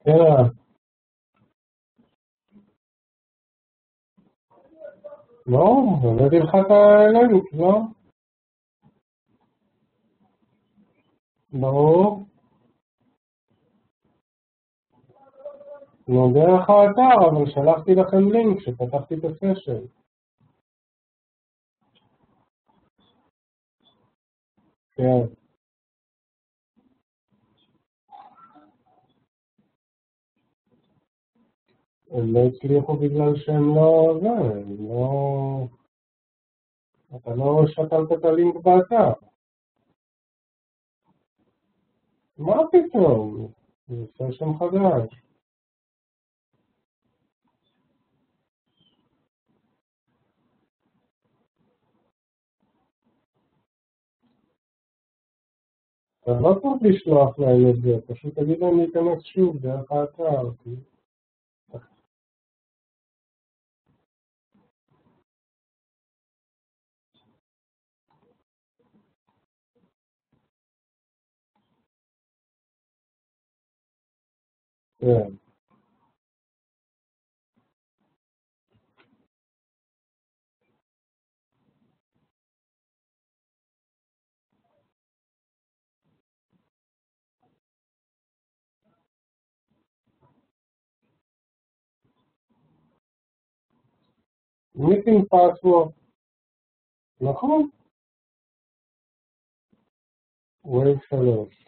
כן, לא, הבאתי לך את האלוהים, לא? ברור. נו, דרך האתר, אבל שלחתי לכם לינק שפתחתי את הסשן. כן. הם לא הצליחו בגלל שהם לא... הם לא... אתה לא שתלת את הלינק באתר. מה פתאום? זה סשן חדש. אתה לא צריך לשלוח להם את זה, פשוט תגיד להם להיכנס שוב דרך האתר. כן. מיטינג פסוורד. נכון? וייב 3.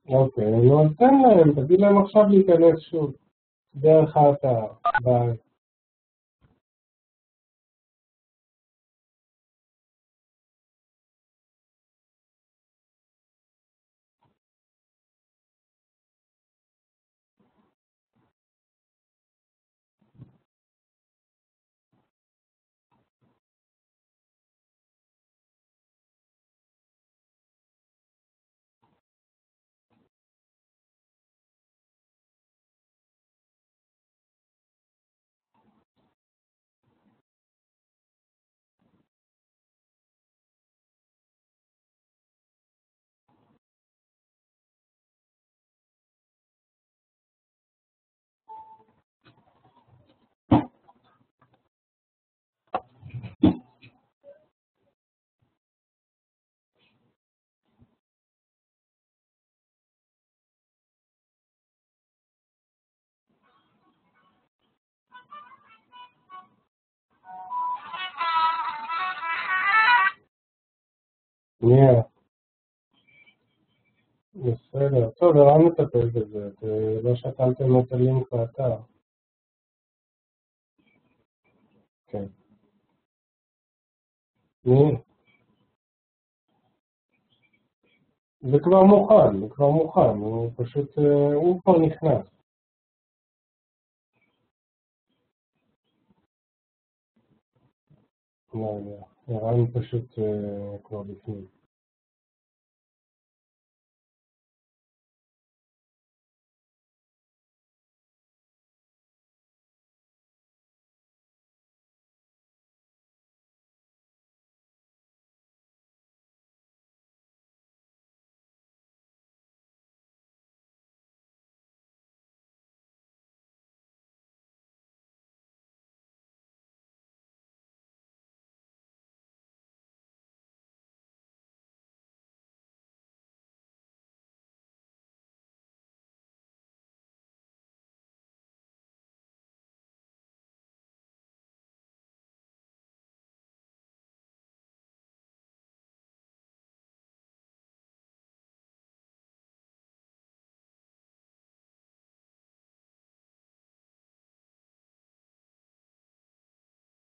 אוקיי, אז תן להם, תגיד להם עכשיו להיכנס שוב דרך האתר. ביי. נהיה, בסדר. טוב, הרב מטפל בזה, לא שקלתם את הלינק באתר. כן. נהיה. זה כבר מוכן, הוא פשוט, הוא כבר נכנס. לא יודע, הרב פשוט כבר בפנים.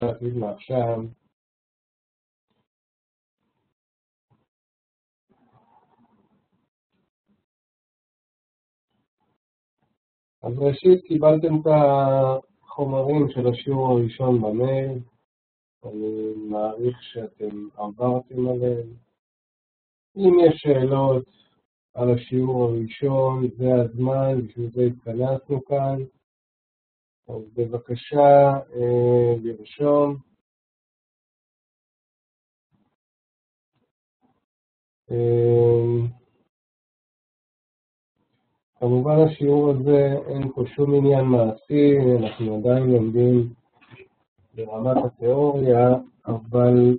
להגיד מעכשיו, אז ראשית קיבלתם את החומרים של השיעור הראשון במייל, אני מעריך שאתם עברתם עליהם. אם יש שאלות על השיעור הראשון, זה הזמן, בשביל זה התכנסנו כאן, אז בבקשה לרשום. כמובן השיעור הזה אין פה שום עניין מעשי, אנחנו עדיין לומדים ברמת התיאוריה, אבל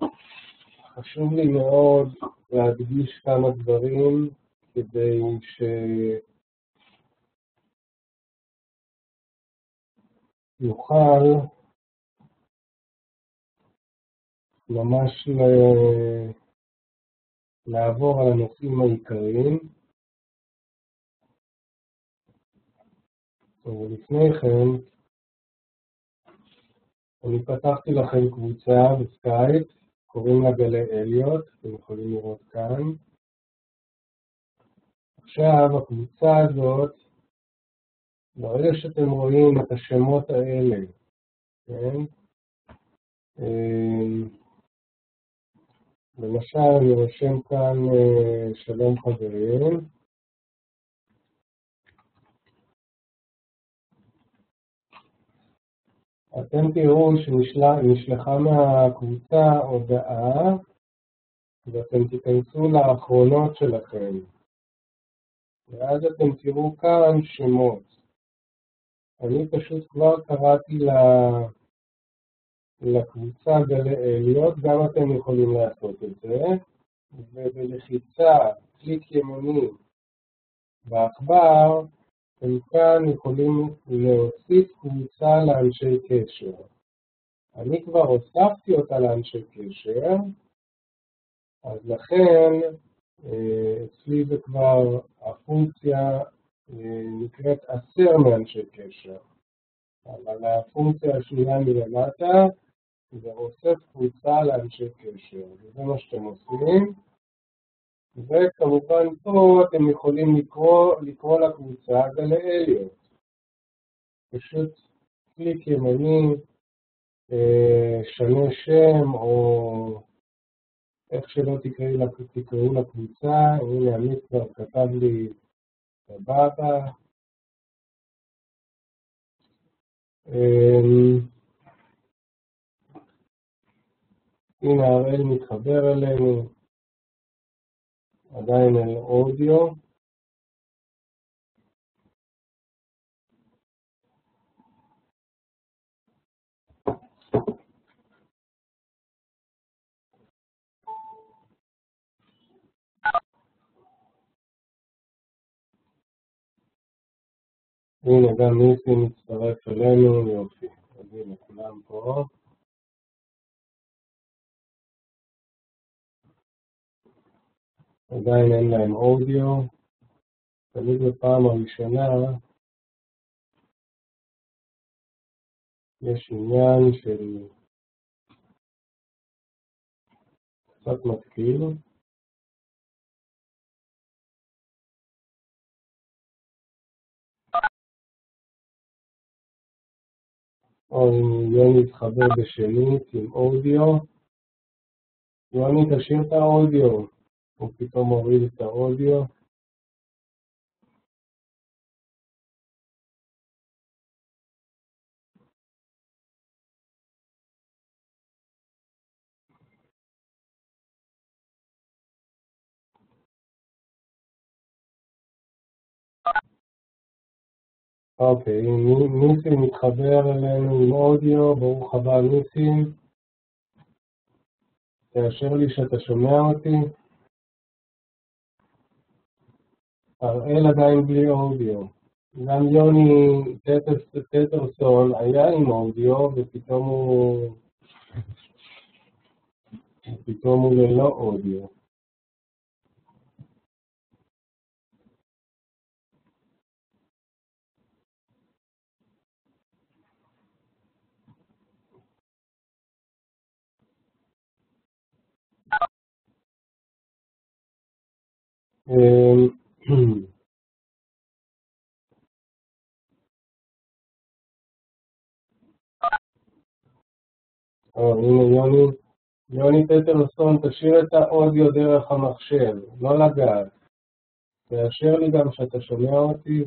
חשוב לי מאוד להדגיש כמה דברים כדי שיוכל ממש לעבור על הנושאים העיקריים. ולפני כן, אני פתחתי לכם קבוצה בסקייפ, קוראים לה גלי אליוט, אתם יכולים לראות כאן. עכשיו, הקבוצה הזאת, ברגע שאתם רואים את השמות האלה, כן? למשל, אני רושם כאן שלום חברים. אתם תראו שנשלחה מהקבוצה הודעה, ואתם תיכנסו לאחרונות שלכם. ואז אתם תראו כאן שמות. אני פשוט כבר קראתי לקבוצה גלי אליוט, גם אתם יכולים לעשות את זה, ובלחיצה, קליק ימני בעכבר, אתם כאן יכולים להוסיף קבוצה לאנשי קשר. אני כבר הוספתי אותה לאנשי קשר, אז לכן אצלי זה כבר הפונקציה נקראת 10 מאנשי קשר. אבל הפונקציה השנייה מלמטה זה אוסף קבוצה לאנשי קשר. וזה מה שאתם עושים. וכמובן פה אתם יכולים לקרוא לקבוצה גלי אליוט. פשוט קליק ימני, שנה שם, או איך שלא תקראו לקבוצה. הנה עמית כבר כתב לי סבבה. הנה הראל מתחבר אלינו, עדיין על אודיו. הנה גם ניסי מצטרף אלינו, יופי. אז הנה כולם פה. עדיין אין להם אודיו, תמיד בפעם הראשונה יש עניין של קצת מתקיל. או אם יוני יתחבר בשנית עם אודיו, יוני תשאיר את האודיו, הוא פתאום מוריד את האודיו. אוקיי, ניסים מתחבר אלינו עם אודיו, ברוך הבא ניסים. תאשר לי שאתה שומע אותי. הראל עדיין בלי אודיו. גם יוני טטרסון היה עם אודיו ופתאום הוא ללא אודיו. הנה יוני טטרסון, תשאיר את האודיו דרך המחשב, לא לגעת. תאשר לי גם שאתה שומע אותי,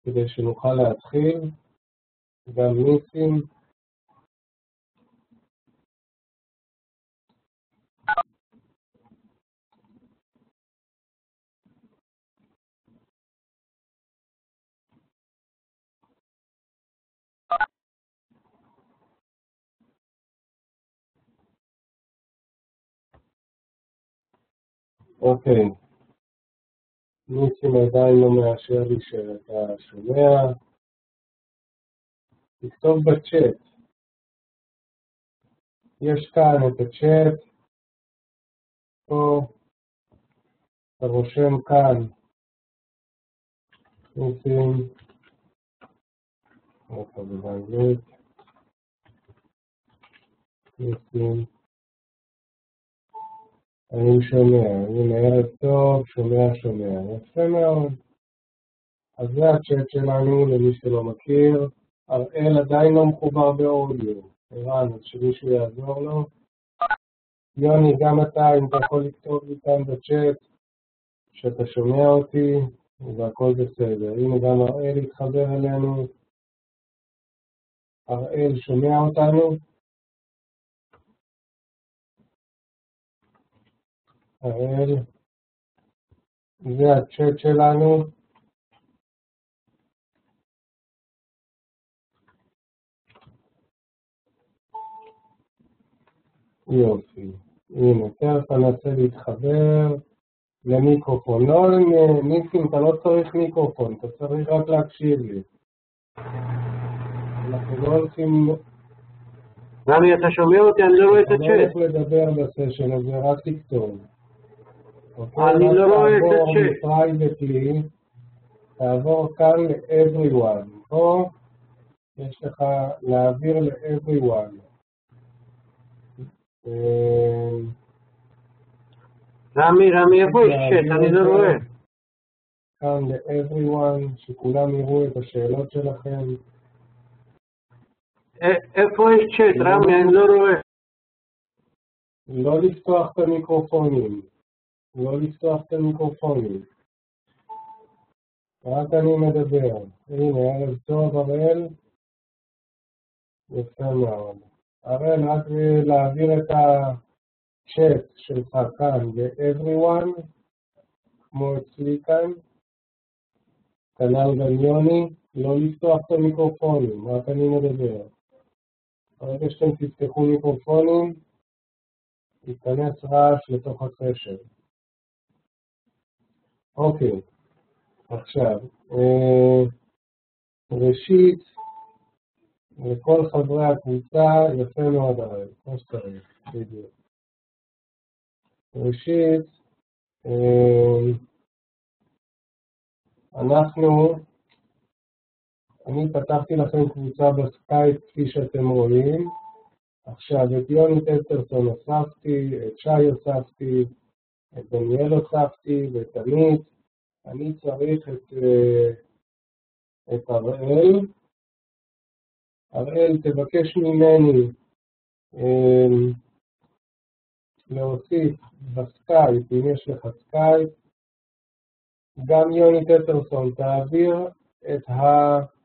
כדי שנוכל להתחיל. גם ניסים. אוקיי. ניסים עדיין לא מאשר לי שאתה שומע. תכתוב בצ'אט. יש כאן את הצ'אט. פה. אתה רושם כאן. ניסים. אתה באנגלית. ניסים. אני שומע. הנה ערב טוב. שומע. יפה מאוד. אז זה הצ'אט שלנו למי שלא מכיר. הראל עדיין לא מחובר באודיו. ערן, אז שמישהו יעזור לו. יוני, גם אתה, אם אתה יכול לכתוב לי כאן בצ'אט שאתה שומע אותי, והכל בסדר. הנה גם הראל התחבר אלינו. הראל, שומע אותנו? הראל, זה הצ'אט שלנו. יופי. הנה, תכף ננסה להתחבר למיקרופון. לא, ניסים, אתה לא צריך מיקרופון, אתה צריך רק להקשיב לי. אנחנו לא הולכים... רמי, אתה שומע אותי? אני לא רואה את אתה לא הצ'אט. הולך לדבר בסשן הזה, רק תכתוב. אני לא רואה את הצ'אט. פרייבטלי, תעבור כאן ל-everyone. פה יש לך להעביר ל-everyone. רמי, איפה יש צ'אט? אני לא רואה. כאן ל-everyone, שכולם יראו את השאלות שלכם. איפה יש צ'אט, רמי? אני לא רואה. לא לפתוח את המיקרופונים. רק אני מדבר. הנה, ערב טוב, הראל. יפה מאוד. הראל, רק להעביר את הצ'אט שלך כאן ל-everyone, כמו אצלי כאן. כנ"ל גם יוני, לא לפתוח את המיקרופונים, רק אני מדבר. ברגע שאתם תפתחו מיקרופונים, ייכנס רעש לתוך הסשן. אוקיי, עכשיו, ראשית, לכל חברי הקבוצה, יפה מאוד הראל, כמו שצריך, בדיוק. ראשית, אני פתחתי לכם קבוצה בסקייפ כפי שאתם רואים. עכשיו את יוני טסטרסון הוספתי, את שי הוספתי, את דניאל הוספתי ואת עמית. אני צריך את אראל. אראל, תבקש ממני להוסיף בסקייפ, אם יש לך סקייפ. גם יוני טסטרסון, תעביר את הצ'אט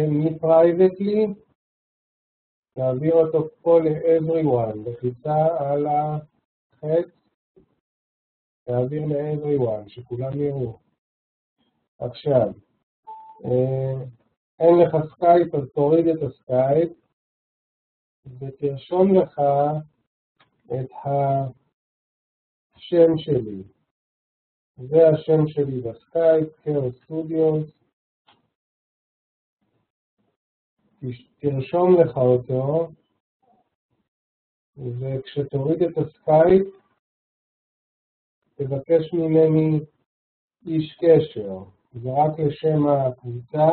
מפרייבטלי, תעביר אותו פה ל-everyone, לחיצה על החץ, תעביר ל-everyone, שכולם יראו. עכשיו, אין לך סקייפ, אז תוריד את הסקייפ, ותרשום לך את השם שלי. זה השם שלי בסקייפ, כאוס סטודיוס. תרשום לך אותו, וכשתוריד את הסקייפ, תבקש ממני איש קשר. זה רק לשם הקבוצה.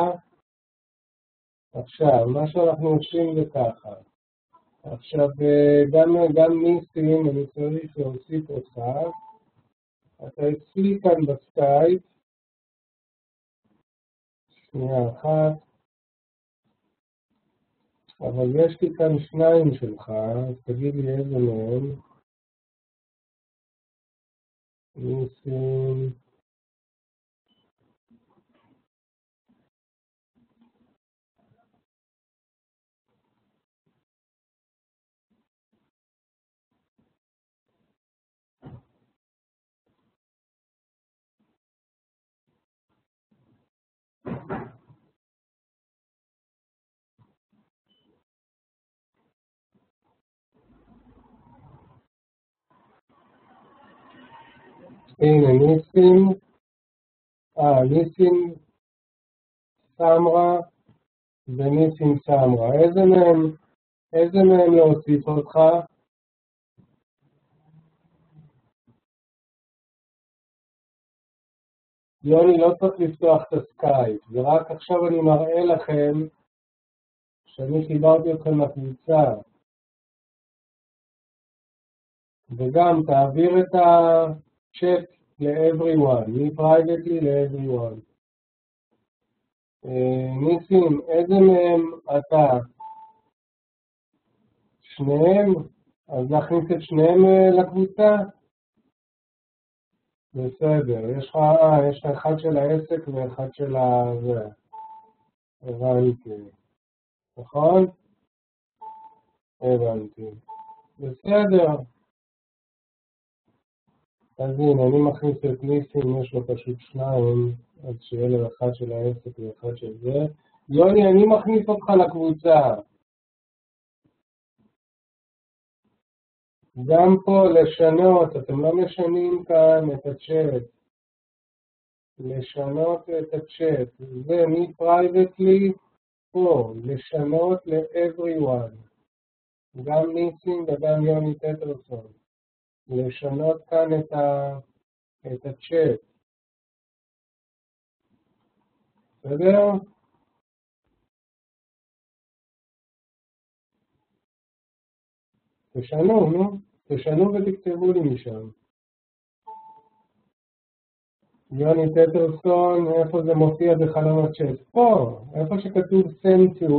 עכשיו, מה שאנחנו עושים זה ככה. עכשיו, גם ניסים, אני צריך להוסיף אותך. אתה אצלי כאן בסקייפ. שנייה אחת. אבל יש לי כאן שניים שלך, אז תגיד לי איזה מהם. ניסים. הנה ניסים, ניסים סמרה וניסים סמרה. איזה מהם להוסיף אותך? יוני לא צריך לפתוח את הסקייפ, ורק עכשיו אני מראה לכם שאני חיברתי אתכם לקבוצה. וגם תעביר את הצ'אט ל-everyone, מפרייבטלי ל-everyone. ניסים, איזה מהם אתה? שניהם? אז להכניס את שניהם לקבוצה? בסדר, יש לך אחד של העסק ואחד של הזה. הבנתי. נכון? הבנתי. בסדר. אז הנה, אני מכניס את ניסים, יש לו פשוט שניים, אז שיהיה לו אחד של העסק ואחד של זה. יוני, אני מכניס אותך לקבוצה. גם פה לשנות, אתם לא משנים כאן את הצ'אט. לשנות את הצ'אט. זה מפרייבטלי פה, לשנות ל-everyone. גם ניסים וגם יוני טסטרסון. לשנות כאן את הצ'אט. בסדר? תשנו ותכתבו לי משם. יוני טסטרסון, איפה זה מופיע בחלון הצ'אט? פה, איפה שכתוב send to,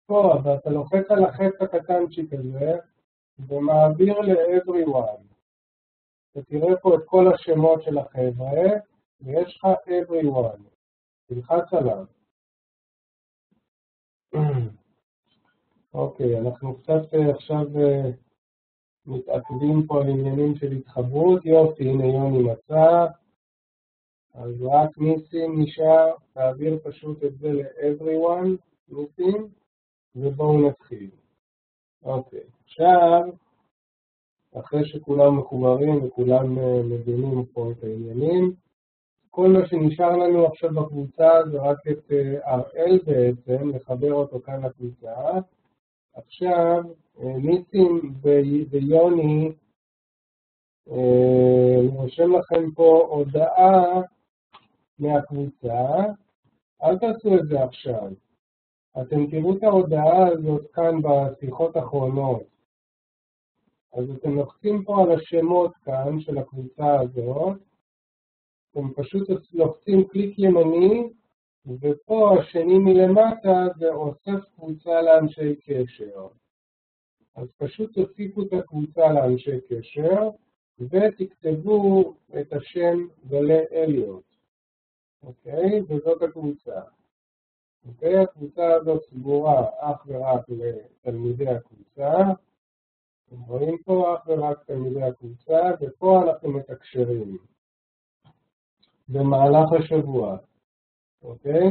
פה, ואתה לוחץ על החץ הקטנצ'יק הזה, ומעביר ל-everyone. ותראה פה את כל השמות של החבר'ה, ויש לך everyone. תלחץ עליו. אוקיי, אנחנו קצת עכשיו מתעכבים פה על עניינים של התחברות. יופי, הנה יוני מצא. אז רק ניסים נשאר, תעביר פשוט את זה ל-everyone, ניסים, ובואו נתחיל. אוקיי, עכשיו, אחרי שכולם מחוברים וכולם מבינים פה את העניינים, כל מה שנשאר לנו עכשיו בקבוצה זה רק את אראל בעצם, לחבר אותו כאן לקבוצה. עכשיו, ניסים ויוני אני רושם לכם פה הודעה מהקבוצה, אל תעשו את זה עכשיו. אתם תראו את ההודעה הזאת כאן בשיחות האחרונות. אז אתם לוחצים פה על השמות כאן של הקבוצה הזאת, אתם פשוט לוחצים קליק ימני, ופה השני מלמטה זה אוסף קבוצה לאנשי קשר. אז פשוט תוסיפו את הקבוצה לאנשי קשר, ותכתבו את השם גלי אליוט. אוקיי? וזאת הקבוצה. אוקיי? הקבוצה הזאת סגורה אך ורק לתלמידי הקבוצה. אתם רואים פה אך ורק תלמידי הקבוצה, ופה אנחנו מתקשרים. במהלך השבוע. אוקיי?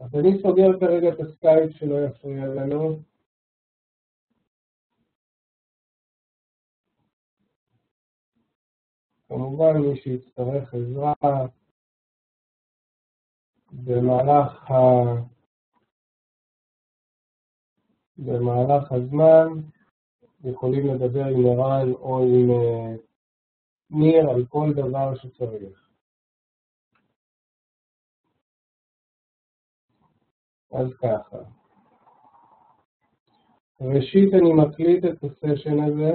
אז אני סוגר כרגע את הסקייפ שלא יפריע לנו. כמובן מי שיצטרך עזרה במהלך הזמן, יכולים לדבר עם ערן או עם ניר על כל דבר שצריך. אז ככה. ראשית אני מקליט את הסשן הזה,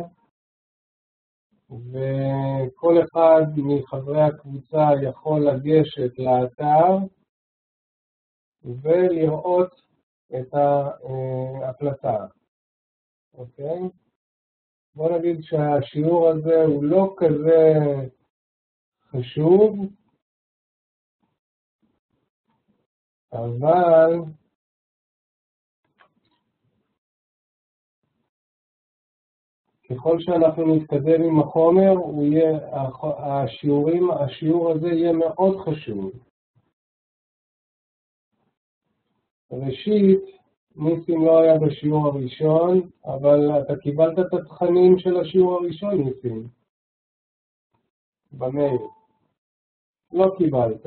וכל אחד מחברי הקבוצה יכול לגשת לאתר ולראות את ההקלטה. אוקיי? בוא נגיד שהשיעור הזה הוא לא כזה חשוב, אבל ככל שאנחנו נתקדם עם החומר, השיעור הזה יהיה מאוד חשוב. ראשית, ניסים לא היה בשיעור הראשון, אבל אתה קיבלת את התכנים של השיעור הראשון, ניסים. במייל. לא קיבלת.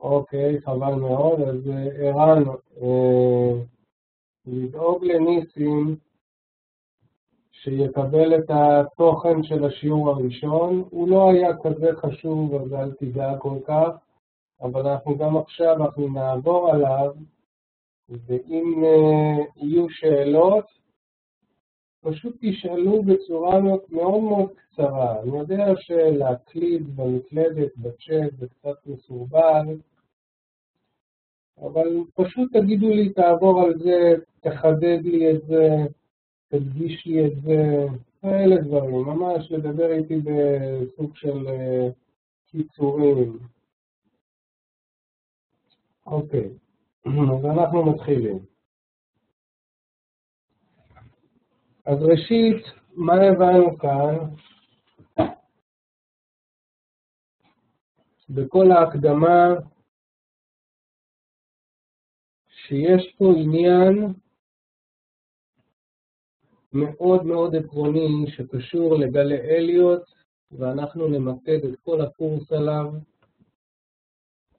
אוקיי, חבל מאוד. אז ערן, לדאוג לניסים שיקבל את התוכן של השיעור הראשון. הוא לא היה כזה חשוב, אז אל תדאג כל כך, אבל אנחנו גם עכשיו נעבור עליו, ואם יהיו שאלות, פשוט תשאלו בצורה מאוד מאוד קצרה. אני יודע שלהקליד במקלדת, בצ'אט, זה קצת מסורבל, אבל פשוט תגידו לי, תעבור על זה, תחדד לי את זה, תדגיש לי את זה, כאלה דברים, ממש לדבר איתי בסוג של קיצורים. אוקיי, אז אנחנו מתחילים. אז ראשית, מה הבנו כאן? בכל ההקדמה, שיש פה עניין מאוד מאוד עקרוני שקשור לגלי אליוט, ואנחנו נמקד את כל הקורס עליו,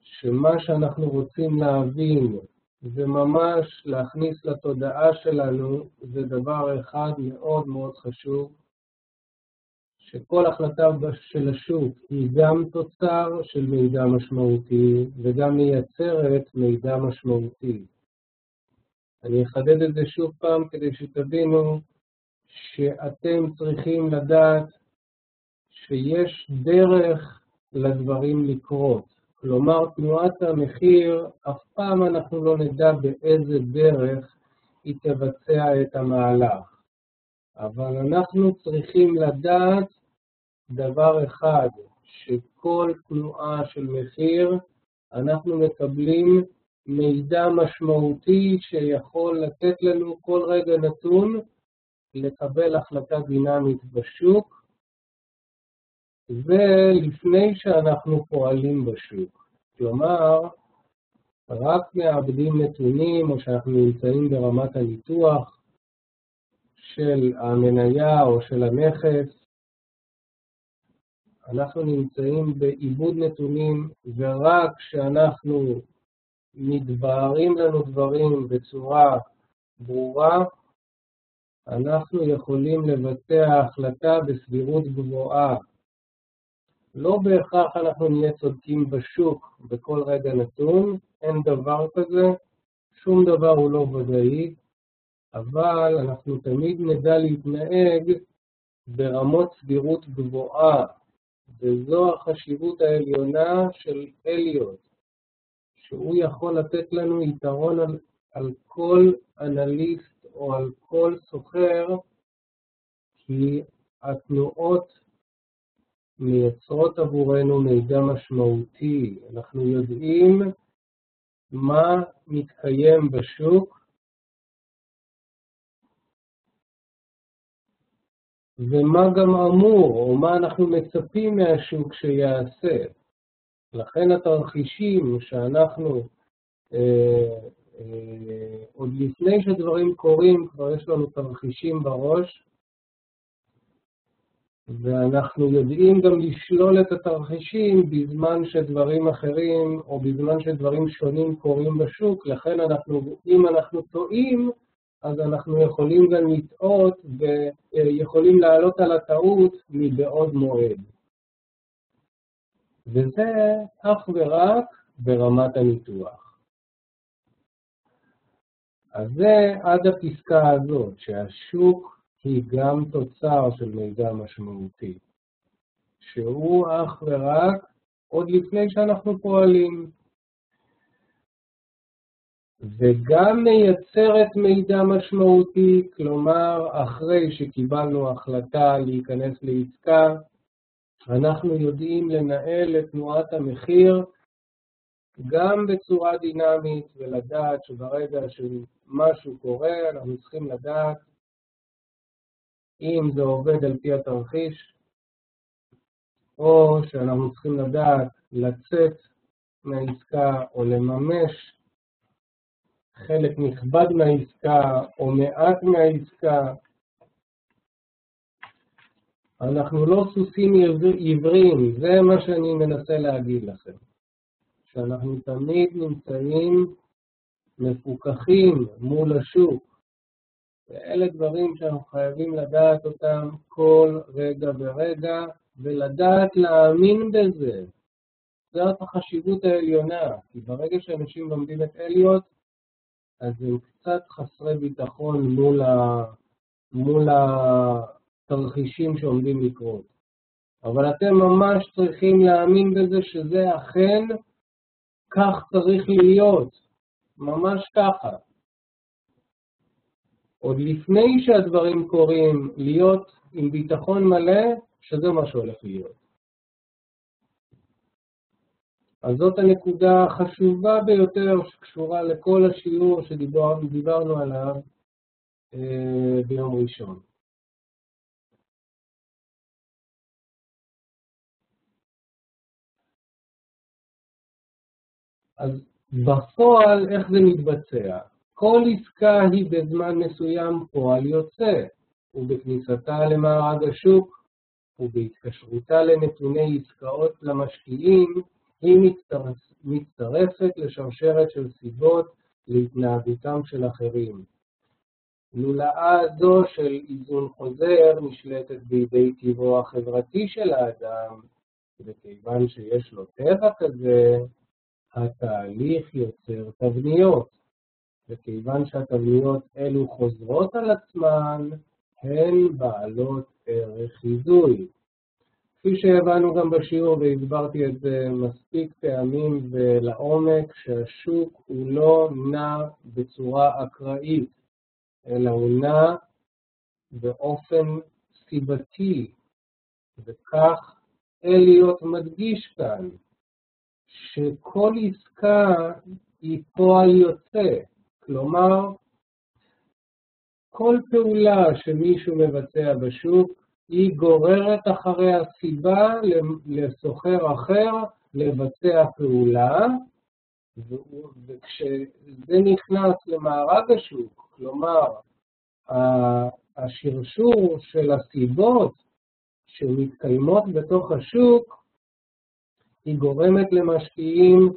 שמה שאנחנו רוצים להבין וממש להכניס לתודעה שלנו, זה דבר אחד מאוד מאוד חשוב, שכל החלטה של השוק היא גם תוצר של מידע משמעותי, וגם מייצרת מידע משמעותי. אני אחדד את זה שוב פעם כדי שתבינו שאתם צריכים לדעת שיש דרך לדברים לקרות. כלומר, תנועת המחיר, אף פעם אנחנו לא נדע באיזה דרך היא תבצע את המהלך. אבל אנחנו צריכים לדעת דבר אחד, שכל תנועה של מחיר, אנחנו מקבלים מידע משמעותי שיכול לתת לנו כל רגע נתון לקבל החלטה דינמית בשוק, ולפני שאנחנו פועלים בשוק. כלומר, רק מאבדים נתונים או שאנחנו נמצאים ברמת הניתוח של המניה או של הנכס, אנחנו נמצאים בעיבוד נתונים, ורק כשאנחנו מתבהרים לנו דברים בצורה ברורה, אנחנו יכולים לבצע החלטה בסבירות גבוהה. לא בהכרח אנחנו נהיה צודקים בשוק בכל רגע נתון, אין דבר כזה, שום דבר הוא לא ודאי, אבל אנחנו תמיד נדע להתנהג ברמות סבירות גבוהה, וזו החשיבות העליונה של אליוט, שהוא יכול לתת לנו יתרון על כל אנליסט או על כל סוחר, כי התנועות מייצרות עבורנו מידע משמעותי. אנחנו יודעים מה מתקיים בשוק ומה גם אמור, או מה אנחנו מצפים מהשוק שיעשה. לכן התרחישים שאנחנו, עוד לפני שדברים קורים, כבר יש לנו תרחישים בראש, ואנחנו יודעים גם לשלול את התרחישים בזמן שדברים אחרים, או בזמן שדברים שונים קורים בשוק. לכן אם אנחנו טועים, אז אנחנו יכולים גם לטעות ויכולים לעלות על הטעות מבעוד מועד. וזה אך ורק ברמת הניתוח. אז זה עד הפסקה הזאת, שהשוק היא גם תוצר של מידע משמעותי, שהוא אך ורק עוד לפני שאנחנו פועלים. וגם מייצרת מידע משמעותי, כלומר, אחרי שקיבלנו החלטה להיכנס לעסקה, אנחנו יודעים לנהל את תנועת המחיר גם בצורה דינמית, ולדעת שברגע שמשהו קורה, אנחנו צריכים לדעת אם זה עובד על פי התרחיש, או שאנחנו צריכים לדעת לצאת מהעסקה או לממש חלק נכבד מהעסקה או מעט מהעסקה. אנחנו לא סוסים עיוורים, זה מה שאני מנסה להגיד לכם. שאנחנו תמיד נמצאים מפוקחים מול השוק. ואלה דברים שאנחנו חייבים לדעת אותם כל רגע ורגע, ולדעת להאמין בזה. זאת החשיבות העליונה, כי ברגע שאנשים לומדים את אליוט, אז הם קצת חסרי ביטחון מול התרחישים שעומדים לקרות. אבל אתם ממש צריכים להאמין בזה שזה אכן כך צריך להיות, ממש ככה. עוד לפני שהדברים קורים, להיות עם ביטחון מלא, שזה מה שהולך להיות. אז זאת הנקודה החשובה ביותר שקשורה לכל השיעור שדיברנו עליו ביום ראשון. אז בפועל איך זה מתבצע? כל עסקה היא בזמן מסוים פועל יוצא, ובכניסתה למארג השוק, ובהתקשרותה לנתוני עסקאות למשקיעים, היא מצטרפת לשרשרת של סיבות להתנהגותם של אחרים. לולאה זו של איזון חוזר נשלטת בידי טבעו החברתי של האדם, וכיוון שיש לו טבע כזה, התהליך יוצר תבניות, וכיוון שהתבניות אלו חוזרות על עצמן, הן בעלות ערך חיזוי. כפי שהבנו גם בשיעור והסברתי את זה מספיק פעמים ולעומק, שהשוק הוא לא נע בצורה אקראית, אלא הוא נע באופן סיבתי, וכך אליוט מדגיש כאן, שכל עסקה היא פועל יוצא, כלומר, כל פעולה שמישהו מבצע בשוק, היא גוררת אחרי הסיבה לסוחר אחר לבצע פעולה, וכשזה נכנס למארג השוק, כלומר, השרשור של הסיבות שמתקיימות בתוך השוק, היא גורמת למשקיעים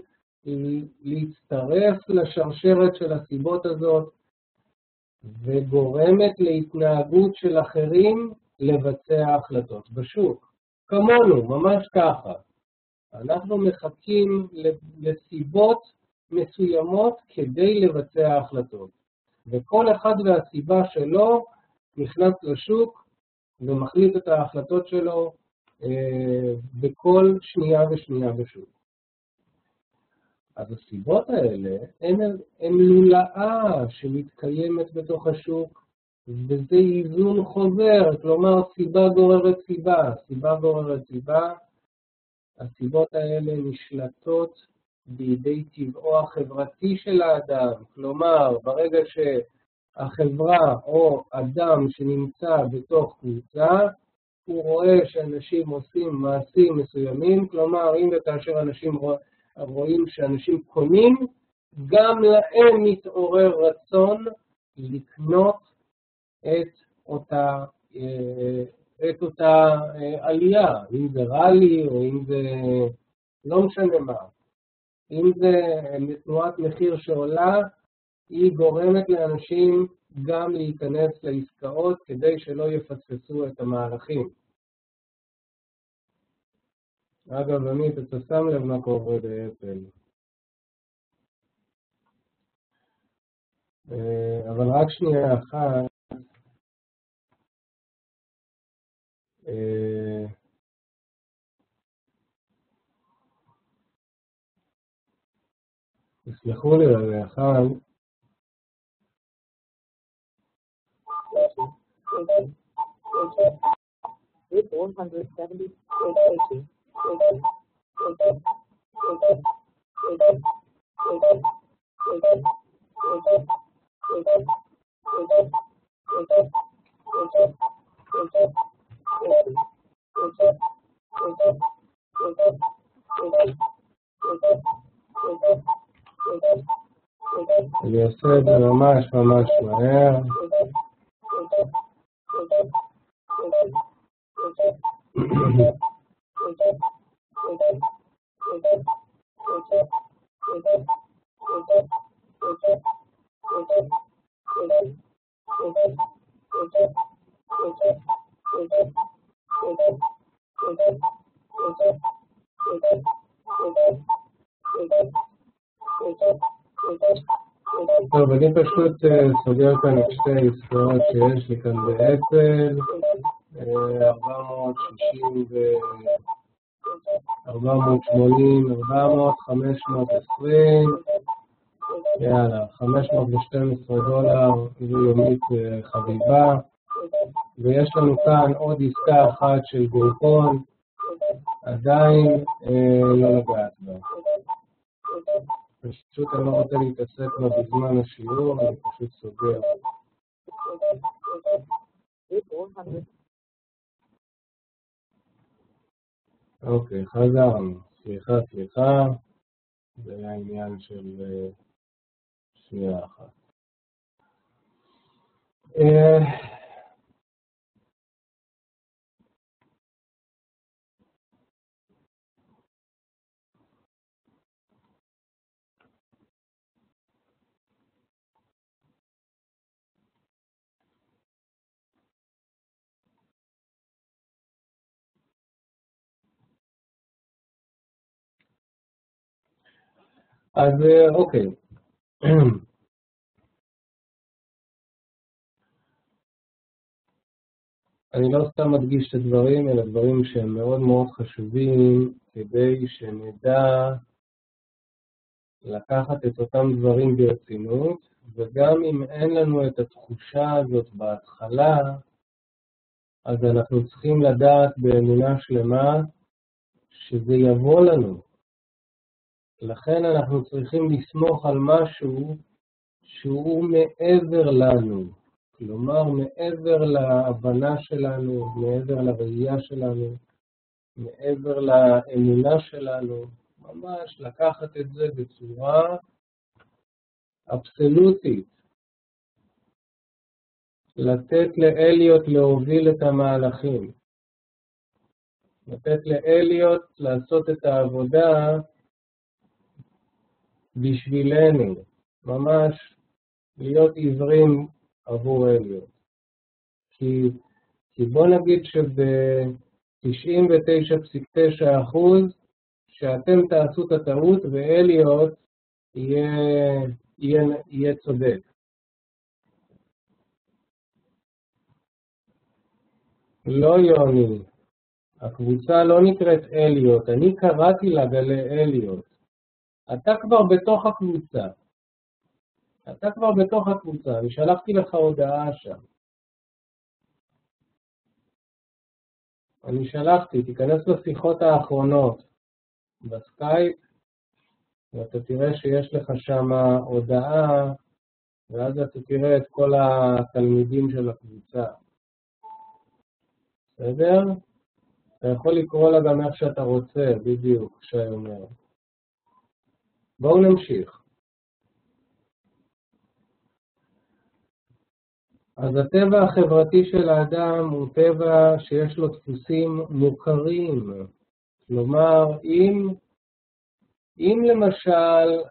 להצטרף לשרשרת של הסיבות הזאת, וגורמת להתנהגות של אחרים לבצע החלטות בשוק. כמונו, ממש ככה. אנחנו מחכים לסיבות מסוימות כדי לבצע החלטות. וכל אחד והסיבה שלו נכנס לשוק ומחליט את ההחלטות שלו בכל שנייה ושנייה בשוק. אז הסיבות האלה הן לולאה שמתקיימת בתוך השוק, וזה איזון חוזר, כלומר סיבה גוררת סיבה, סיבה גוררת סיבה. הסיבות האלה נשלטות בידי טבעו החברתי של האדם, כלומר ברגע שהחברה או אדם שנמצא בתוך קבוצה, הוא רואה שאנשים עושים מעשים מסוימים, כלומר אם וכאשר אנשים רואים שאנשים קונים, גם להם מתעורר רצון לקנות את אותה עלייה, אם זה רלי או אם זה לא משנה מה. אם זה תנועת מחיר שעולה, היא גורמת לאנשים גם להיכנס לעסקאות כדי שלא יפספסו את המהלכים. אגב, עמית, אתה שם לב מה קורה באפל. אבל רק שנייה אחת. תסלחו לי על אחד. אני עושה את זה ממש מהר. טוב, אני פשוט סוגר כאן את שתי עסקאות שיש לי כאן באפל, 480, 400, 520, יאללה, $512, זו יומית חביבה, ויש לנו כאן עוד עסקה אחת של גרופון, עדיין לא לגעת בה. פשוט אני לא רוצה להתעסק בה בזמן השיעור, אני פשוט סוגר. אוקיי, חזרנו. סליחה. זה היה עניין של שנייה אחת. אז אוקיי. אני לא סתם מדגיש את הדברים, אלא דברים שהם מאוד מאוד חשובים כדי שנדע לקחת את אותם דברים ברצינות, וגם אם אין לנו את התחושה הזאת בהתחלה, אז אנחנו צריכים לדעת באמונה שלמה שזה יבוא לנו. לכן אנחנו צריכים לסמוך על משהו שהוא מעבר לנו. כלומר, מעבר להבנה שלנו, מעבר לראייה שלנו, מעבר לאמונה שלנו, ממש לקחת את זה בצורה אבסולוטית. לתת לאליות להוביל את המהלכים. לתת לאליות לעשות את העבודה בשבילנו. ממש להיות עיוורים עבור אליוט. כי בוא נגיד שב-99.9% שאתם תעשו את הטעות ואליוט יהיה צודק. לא יוני, הקבוצה לא נקראת אליוט, אני קראתי לה גלי אליוט. אתה כבר בתוך הקבוצה, אני שלחתי לך הודעה שם. תיכנס לשיחות האחרונות בסקייפ, ואתה תראה שיש לך שם הודעה, ואז אתה תראה את כל התלמידים של הקבוצה. בסדר? אתה יכול לקרוא לה גם איך שאתה רוצה, בדיוק, שי אומר. בואו נמשיך. אז הטבע החברתי של האדם הוא טבע שיש לו דפוסים מוכרים. כלומר, אם למשל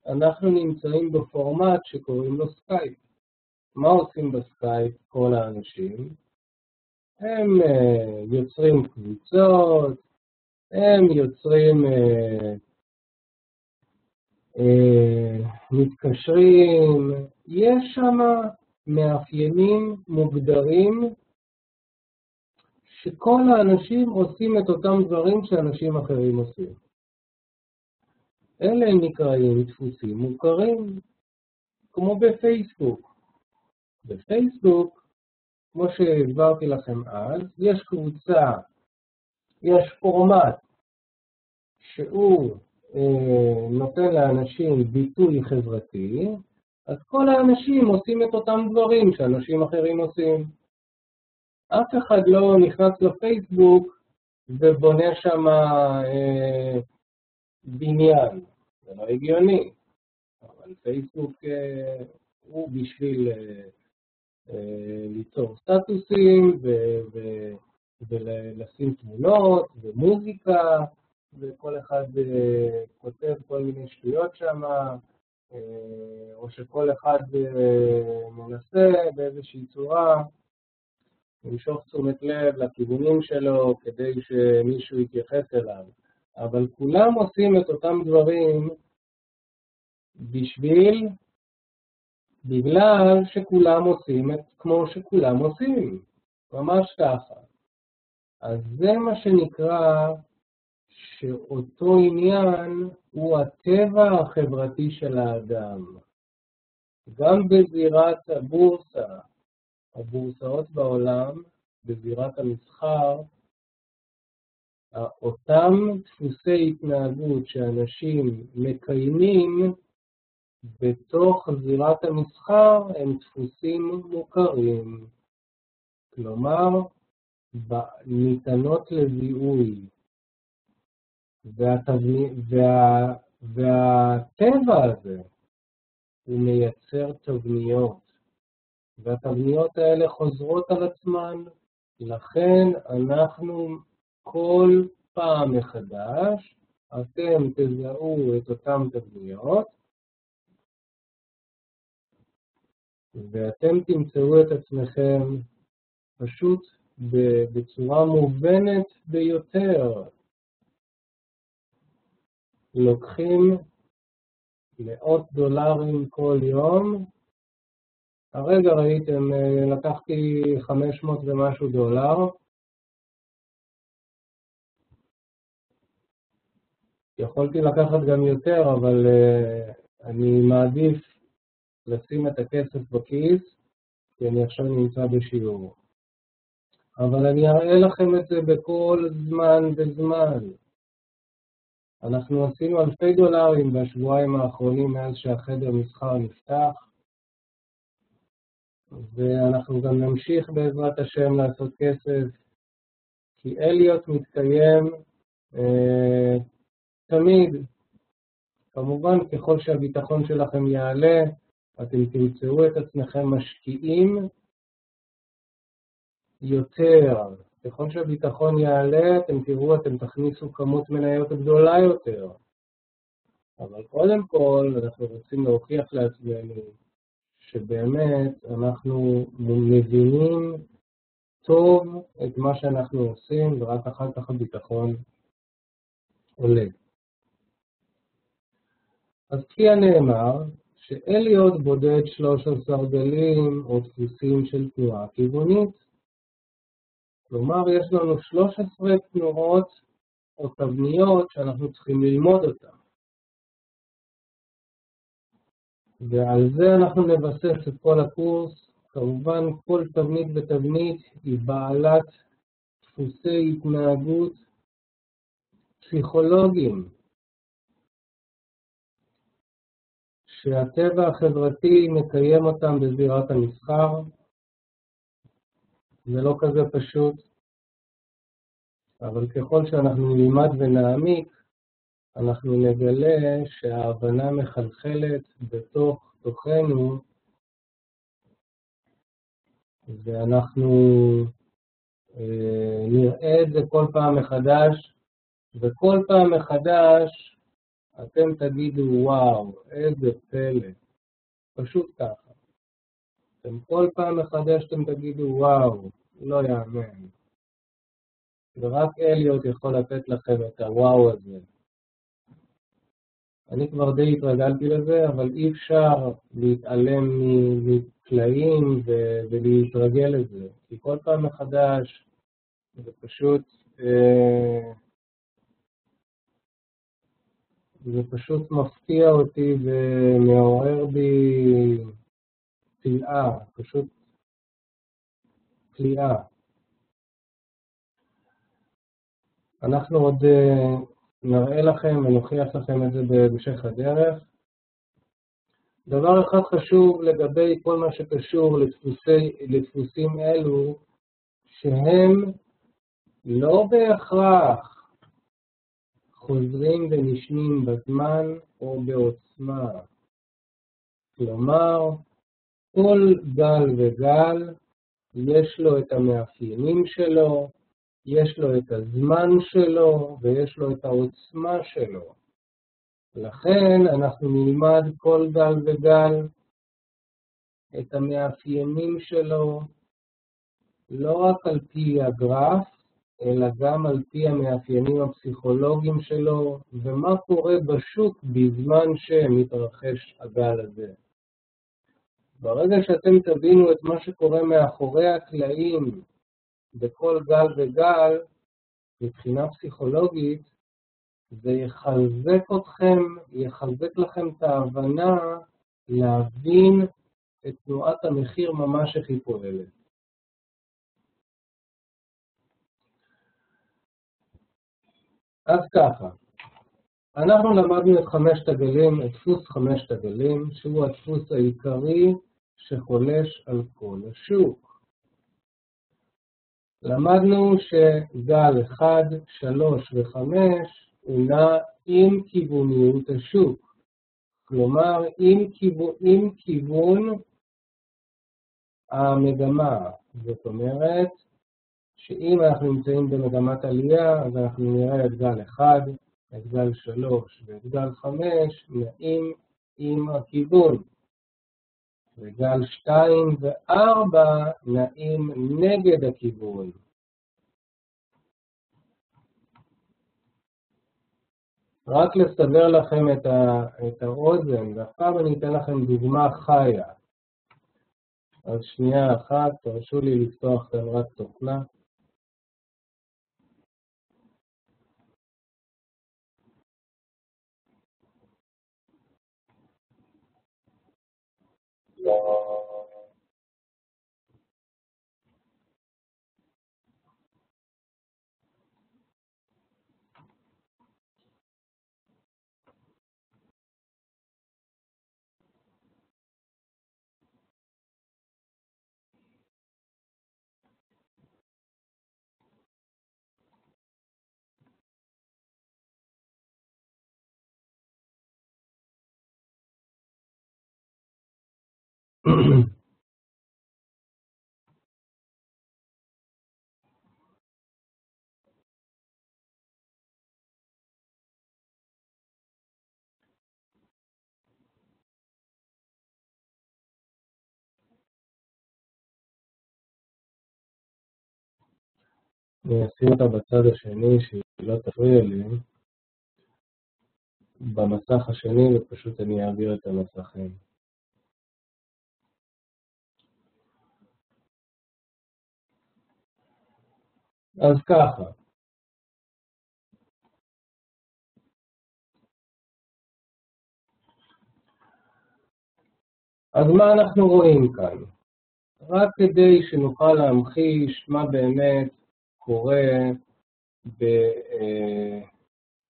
אנחנו נמצאים בפורמט שקוראים לו סקייפ, מה עושים בסקייפ כל האנשים? הם יוצרים קבוצות, הם יוצרים, מתקשרים, יש שם מאפיינים מוגדרים שכל האנשים עושים את אותם דברים שאנשים אחרים עושים. אלה נקראים דפוסים מוכרים, כמו בפייסבוק. בפייסבוק, כמו שהסברתי לכם אז, יש קבוצה, יש פורמט שהוא נותן לאנשים ביטוי חברתי, אז כל האנשים עושים את אותם דברים שאנשים אחרים עושים. אף אחד לא נכנס לפייסבוק ובונה שם בניין. זה לא הגיוני. אבל פייסבוק הוא בשביל ליצור סטטוסים ולשים תמונות ומוזיקה, וכל אחד כותב כל מיני שטויות שם, או שכל אחד מנסה באיזושהי צורה למשוך תשומת לב לכיוונים שלו כדי שמישהו יתייחס אליו. אבל כולם עושים את אותם דברים בגלל שכולם עושים כמו שכולם עושים. ממש ככה. אז זה מה שנקרא שאותו עניין הוא הטבע החברתי של האדם. גם בזירת הבורסה, הבורסאות בעולם, בזירת המסחר, אותם דפוסי התנהגות שאנשים מקיימים בתוך זירת המסחר הם דפוסים מוכרים. כלומר, ניתנות לזיהוי. והטבע הזה הוא מייצר תבניות. והתבניות האלה חוזרות על עצמן, לכן אנחנו כל פעם מחדש, אתם תזהו את אותם תבניות, ואתם תמצאו את עצמכם פשוט בצורה מובנת ביותר. לוקחים $100 כל יום, הרגע ראיתם, לקחתי 500 ומשהו דולר, יכולתי לקחת גם יותר, אבל אני מעדיף לשים את הכסף בכיס, כי אני עכשיו נמצא בשיעור. אבל אני אראה לכם את זה בכל זמן וזמן. אנחנו עשינו $1000 בשבועיים האחרונים מאז שהחדר מסחר נפתח, ואנחנו גם נמשיך בעזרת השם לעשות כסף, כי אליוט מתקיים תמיד. כמובן, ככל שהביטחון שלכם יעלה, אתם תמצאו את עצמכם משקיעים יותר. ככל שהביטחון יעלה, אתם תראו, אתם תכניסו כמות מניות גדולה יותר. אבל קודם כל, אנחנו רוצים להוכיח לעצמנו שבאמת אנחנו מבינים טוב את מה שאנחנו עושים, ורק אחר כך הביטחון עולה. אז כפי הנאמר, שאין להיות בודד 13 גלים או דפוסים של תנועה כיוונית. כלומר, יש לנו 13 תנועות או תבניות שאנחנו צריכים ללמוד אותן. ועל זה אנחנו נבסס את כל הקורס. כמובן, כל תבנית ותבנית היא בעלת דפוסי התנהגות פסיכולוגיים, שהטבע החברתי מקיים אותם בזירת המסחר. זה לא כזה פשוט, אבל ככל שאנחנו נלמד ונעמיק, אנחנו נגלה שההבנה מחלחלת בתוך תוכנו, ואנחנו נראה את זה כל פעם מחדש, וכל פעם מחדש אתם תגידו, וואו, איזה פלא. פשוט ככה. אתם כל פעם מחדש אתם תגידו, וואו, לא יאמן. ורק אליוט יכול לתת לכם את הוואו הזה. אני כבר די התרגלתי לזה, אבל אי אפשר להתעלם מפלאים ולהתרגל לזה. כי כל פעם מחדש זה פשוט מפתיע אותי ומעורר בי פליאה, פשוט פליאה. אנחנו עוד נראה לכם ונוכיח לכם את זה בהמשך הדרך. דבר אחד חשוב לגבי כל מה שקשור לדפוסים אלו, שהם לא בהכרח חוזרים ונשנים בזמן או בעוצמה. כלומר, כל גל וגל יש לו את המאפיינים שלו, יש לו את הזמן שלו ויש לו את העוצמה שלו. לכן אנחנו נלמד כל גל וגל את המאפיינים שלו, לא רק על פי הגרף, אלא גם על פי המאפיינים הפסיכולוגיים שלו, ומה קורה בשוק בזמן שמתרחש הגל הזה. ברגע שאתם תבינו את מה שקורה מאחורי הקלעים בכל גל וגל, מבחינה פסיכולוגית, זה יחזק לכם את ההבנה להבין את תנועת המחיר ממש איך היא פועלת. אז ככה, אנחנו למדנו את 5 הגלים, את דפוס 5 הגלים, שהוא הדפוס העיקרי שחולש על כל השוק. למדנו שגל 1, 3 ו-5 הוא נע עם כיווניות השוק. כלומר, עם כיוון המגמה. זאת אומרת, שאם אנחנו נמצאים במגמת עלייה, אז אנחנו נראה את גל 1, את גל 3 ואת גל 5 נעים עם הכיוון. וגל 2 ו-4 נעים נגד הכיוון. רק לסבר לכם את האוזן, ועכשיו אני אתן לכם דוגמה חיה. אז שנייה אחת, תרשו לי לפתוח חברת תוכנה. אני אשים אותה בצד השני שהיא לא תפריע לי במסך השני, ופשוט אני אעביר את המסכים. אז ככה. אז מה אנחנו רואים כאן? רק כדי שנוכל להמחיש מה באמת קורה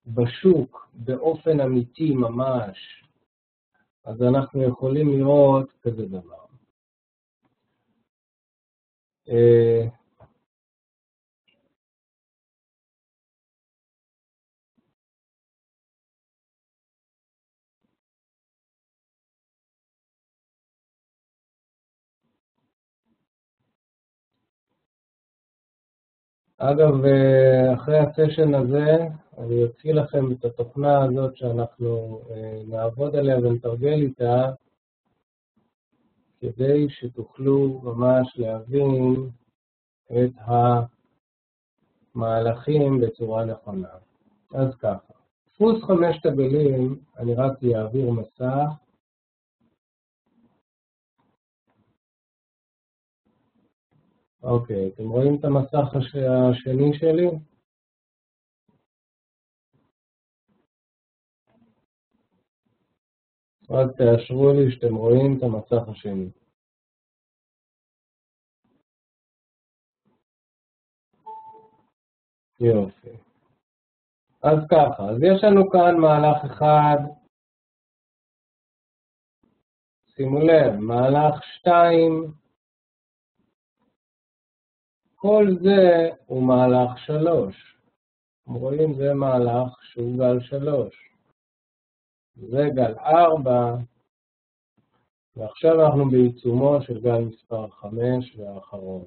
בשוק באופן אמיתי ממש, אז אנחנו יכולים לראות כזה דבר. אגב, אחרי הסשן הזה, אני אוציא לכם את התוכנה הזאת שאנחנו נעבוד עליה ונתרגל איתה, כדי שתוכלו ממש להבין את המהלכים בצורה נכונה. אז ככה, דפוס 5 תגלים, אני רק אעביר מסך. אוקיי, אתם רואים את המסך השני שלי? רק תאשרו לי שאתם רואים את המסך השני. יופי. אז ככה, אז יש לנו כאן מהלך אחד, שימו לב, מהלך 2, כל זה הוא מהלך 3. אתם רואים, זה מהלך שהוא גל 3. זה גל 4, ועכשיו אנחנו בעיצומו של גל מספר 5 והאחרון.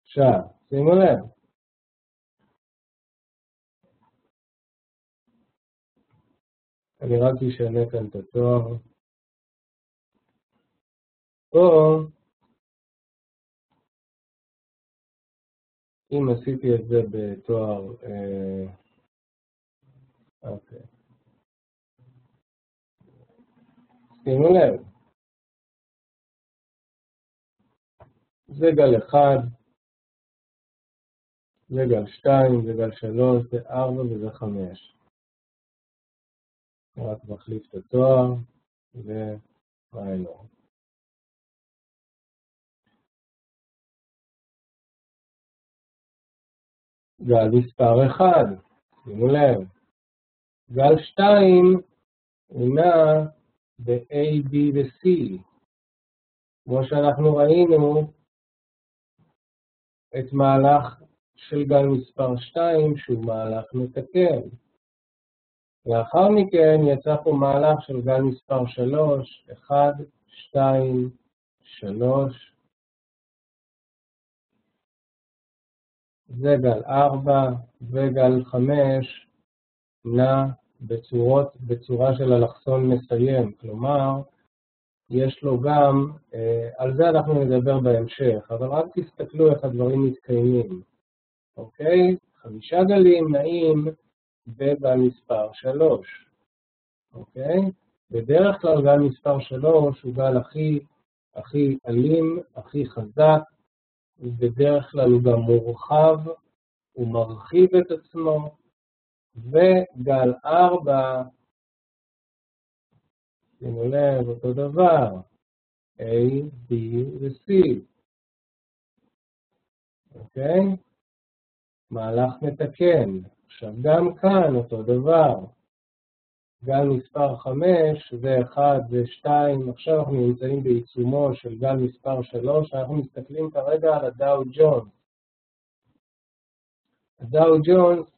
עכשיו, שימו לב. אני רק אשנה כאן את התואר. פה, אם עשיתי את זה בתואר, אוקיי. שימו לב. זה גל 1, זה גל 2, זה גל 3, זה 4 וזה 5. רק מחליף את התואר וראינו. גל מספר 1, שימו לב. גל 2 הוא נע ב-A, B ו-C. כמו שאנחנו ראינו את מהלך של גל מספר 2 שהוא מהלך מתקן. לאחר מכן יצא פה מהלך של גל מספר 3, 1, 2, 3. זה גל 4 וגל 5 נע בצורה של אלכסון מסיים. כלומר, יש לו גם, על זה אנחנו נדבר בהמשך, אבל רק תסתכלו איך הדברים מתקיימים. אוקיי? 5 גלים נעים בגל מספר 3. אוקיי? בדרך כלל גל מספר 3 הוא גל הכי אלים, הכי חזק, ובדרך כלל הוא גם מורחב, הוא מרחיב את עצמו, וגל 4, שימו לב, אותו דבר, A, B ו-C. אוקיי? מהלך מתקן. עכשיו גם כאן אותו דבר. גל מספר 5, זה 1, זה 2, עכשיו אנחנו נמצאים בעיצומו של גל מספר 3, אנחנו מסתכלים כרגע על הדאו ג'ונס. הדאו ג'ונס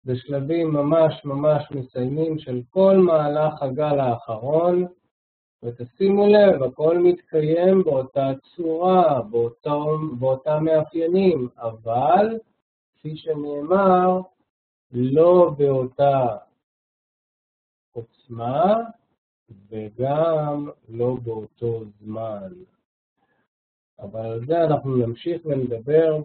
בשלבים ממש מסיימים של כל מהלך הגל האחרון, ותשימו לב, הכל מתקיים באותה צורה, באותם מאפיינים, אבל כפי שנאמר, לא באותה עוצמה וגם לא באותו זמן. אבל על זה אנחנו נמשיך ונדבר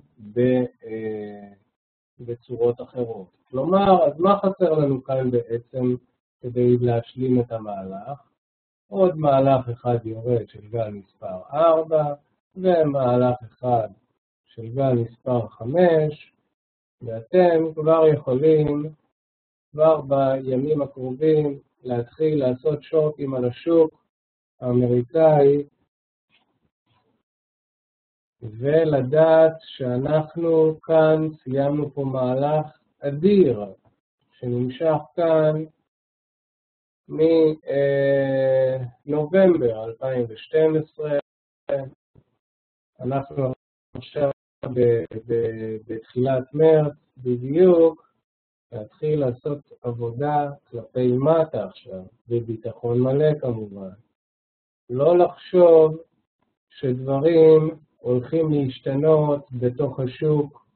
בצורות אחרות. כלומר, אז מה חסר לנו כאן בעצם כדי להשלים את המהלך? עוד מהלך אחד יורד של גל מספר 4, ומהלך אחד של גל מספר 5, ואתם כבר יכולים, כבר בימים הקרובים, להתחיל לעשות שוטים על השוק האמריקאי, ולדעת שאנחנו כאן סיימנו פה מהלך אדיר, שנמשך כאן מנובמבר 2012, אנחנו עכשיו בתחילת מרץ בדיוק, להתחיל לעשות עבודה כלפי מטה עכשיו, בביטחון מלא כמובן. לא לחשוב שדברים הולכים להשתנות בתוך השוק,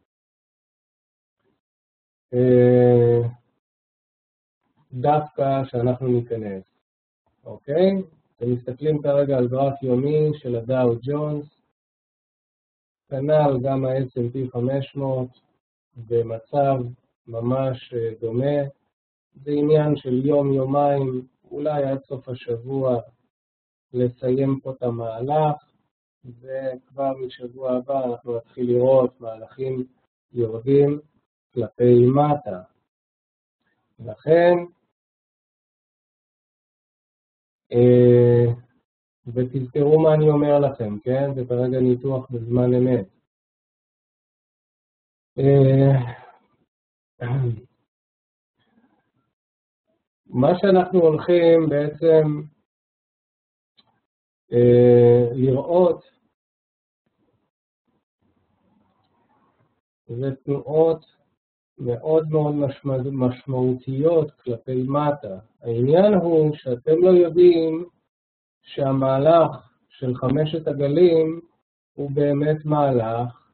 דווקא שאנחנו ניכנס, אוקיי? אתם מסתכלים כרגע על גרף יומי של הדאו ג'ונס, כנ"ל גם ה-S&P 500 במצב ממש דומה, זה עניין של יום-יומיים, אולי עד סוף השבוע לסיים פה את המהלך, וכבר משבוע הבא אנחנו נתחיל לראות מהלכים יורדים כלפי מטה. לכן, ותזכרו מה אני אומר לכם, כן? זה כרגע ניתוח בזמן אמת. מה שאנחנו הולכים בעצם לראות זה תנועות מאוד מאוד משמעותיות כלפי מטה. העניין הוא שאתם לא יודעים שהמהלך של 5 הגלים הוא באמת מהלך,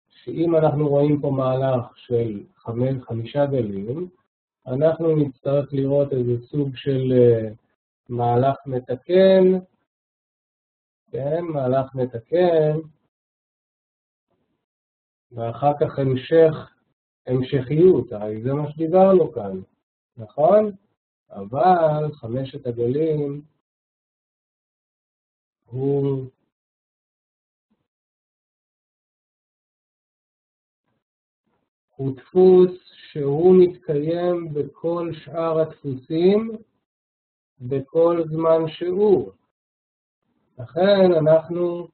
שאם אנחנו רואים פה מהלך של 5 גלים, אנחנו נצטרך לראות איזה סוג של מהלך מתקן, כן, מהלך מתקן, ואחר כך המשכיות, הרי זה מה שדיברנו כאן, נכון? אבל 5 הגלים הוא דפוס שהוא מתקיים בכל שאר הדפוסים, בכל זמן שהוא. לכן אנחנו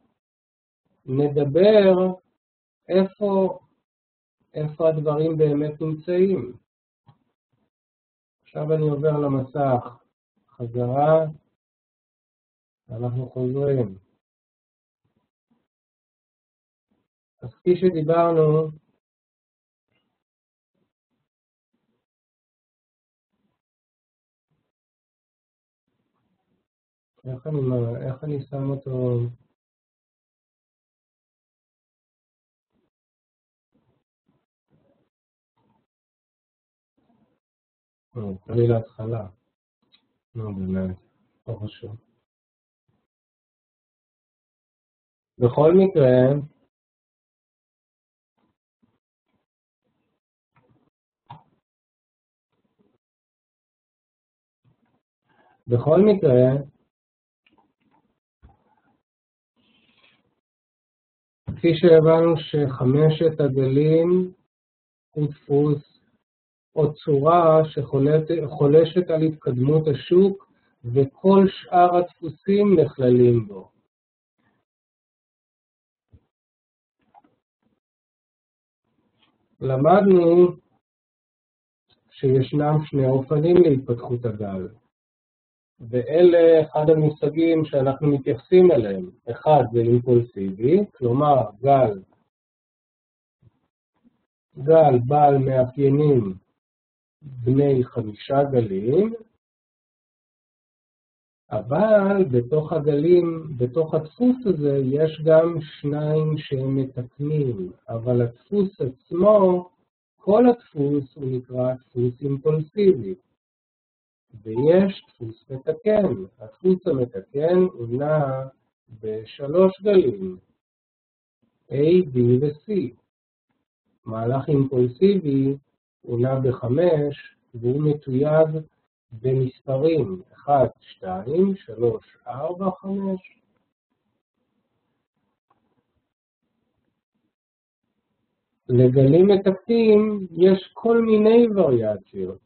נדבר איפה הדברים באמת נמצאים. עכשיו אני עובר למסך חזרה, אנחנו חוזרים. אז כפי שדיברנו, איך אני שם אותו? תראי להתחלה. באמת, לא חשוב. בכל מקרה, כפי שהבנו ש5 הגלים הוא דפוס או צורה שחולשת על התקדמות השוק, וכל שאר הדפוסים נכללים בו. למדנו שישנם 2 אופנים להתפתחות הגל, ואלה אחד המושגים שאנחנו מתייחסים אליהם. אחד זה אימפולסיבי, כלומר גל בעל מאפיינים בני 5 גלים, אבל בתוך הדפוס הזה יש גם 2 שהם מתקנים, אבל הדפוס עצמו, כל הדפוס הוא נקרא דפוס אימפולסיבי. ויש דפוס מתקן. הדפוס המתקן הוא נע בשלוש גלים, A, B ו-C. מהלך אימפולסיבי הוא נע ב5 והוא מתויג במספרים 1, 2, 3, 4, 5. לגלים מתקתקים יש כל מיני וריאציות.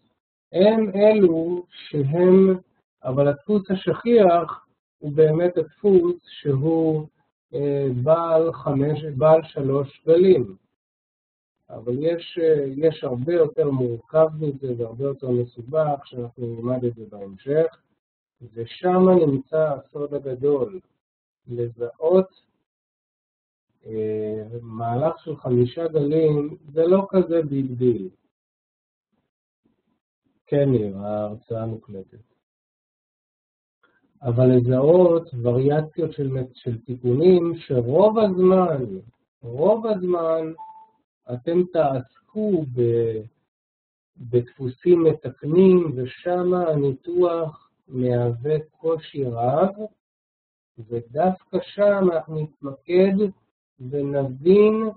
הם אלו שהם, אבל הדפוס השכיח הוא באמת הדפוס שהוא בעל 3 גלים. אבל יש הרבה יותר מורכב מזה והרבה יותר מסובך שאנחנו נלמד את זה בהמשך. ושם נמצא הסוד הגדול, לזהות מהלך של 5 גלים, זה לא כזה ביג דיל. כן נראה, ההרצאה מוקלטת. אבל לזהות וריאציות של תיקונים שרוב הזמן אתם תעסקו בדפוסים מתקנים, ושם הניתוח מהווה קושי רב, ודווקא שם אנחנו נתמקד ונבין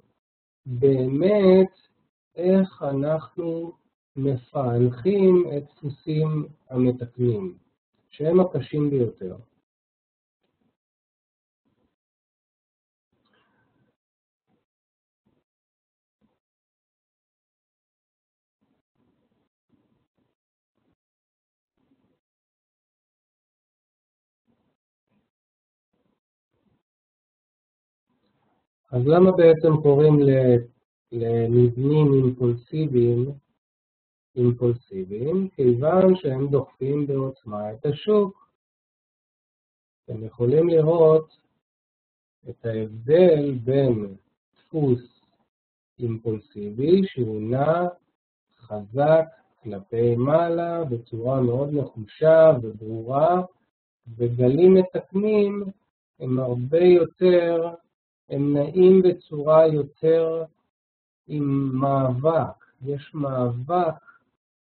באמת איך אנחנו מפענחים את דפוסים המתקנים, שהם הקשים ביותר. אז למה בעצם קוראים למבנים אימפולסיביים? כיוון שהם דוחפים בעוצמה את השוק. אתם יכולים לראות את ההבדל בין דפוס אימפולסיבי שהוא נע חזק כלפי מעלה בצורה מאוד נחושה וברורה, וגלים מתקנים הם הרבה יותר, הם נעים בצורה יותר עם מאבק. יש מאבק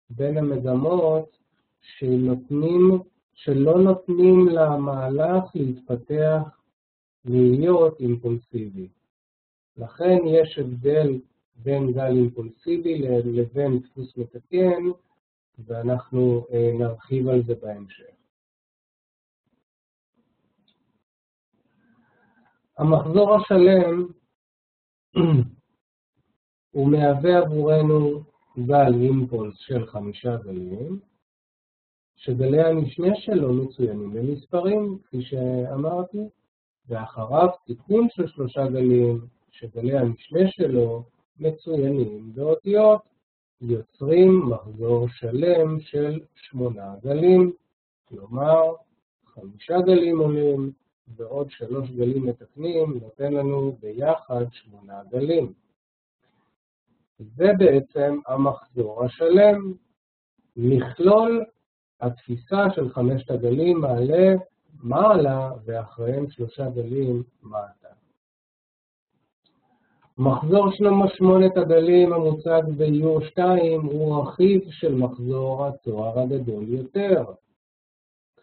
בין המגמות שלא נותנים למהלך להתפתח להיות אימפולסיבי. לכן יש הבדל בין גל אימפולסיבי לבין דפוס מתקן, ואנחנו נרחיב על זה בהמשך. המחזור השלם הוא מהווה עבורנו גל אימפולס של 5 גלים, שגלי המשנה שלו מצוינים במספרים, כפי שאמרתי, ואחריו תיקון של 3 גלים, שגלי המשנה שלו מצוינים באותיות, יוצרים מחזור שלם של 8 גלים, כלומר 5 גלים עולים ועוד 3 גלים מתקנים נותן לנו ביחד 8 גלים. זה בעצם המחזור השלם. מכלול התפיסה של 5 הגלים מעלה ואחריהם 3 גלים מטה. מחזור 8 הגלים המוצג באיור 2 הוא רכיב של מחזור התואר הגדול יותר.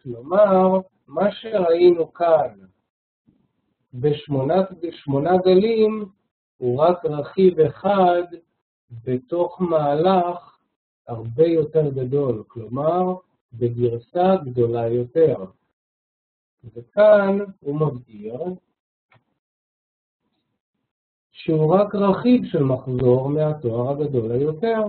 כלומר, מה שראינו כאן ב8 גלים הוא רק רכיב אחד בתוך מהלך הרבה יותר גדול, כלומר בגרסה גדולה יותר. וכאן הוא מבהיר שהוא רק רכיב של מחזור מהתואר הגדול היותר.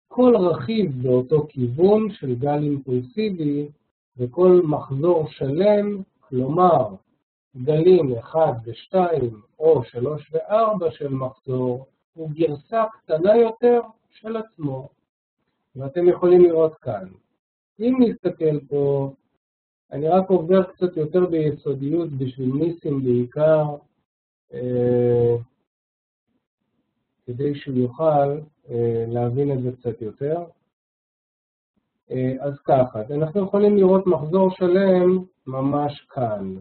כל רכיב באותו כיוון של גל אימפולסיבי וכל מחזור שלם, כלומר גלים 1 ו-2 או 3 ו-4 של מחזור, הוא גרסה קטנה יותר של עצמו. ואתם יכולים לראות כאן. אם נסתכל פה, אני רק עובר קצת יותר ביסודיות בשביל ניסים בעיקר, כדי שהוא יוכל להבין את זה קצת יותר. אז ככה, אנחנו יכולים לראות מחזור שלם ממש כאן.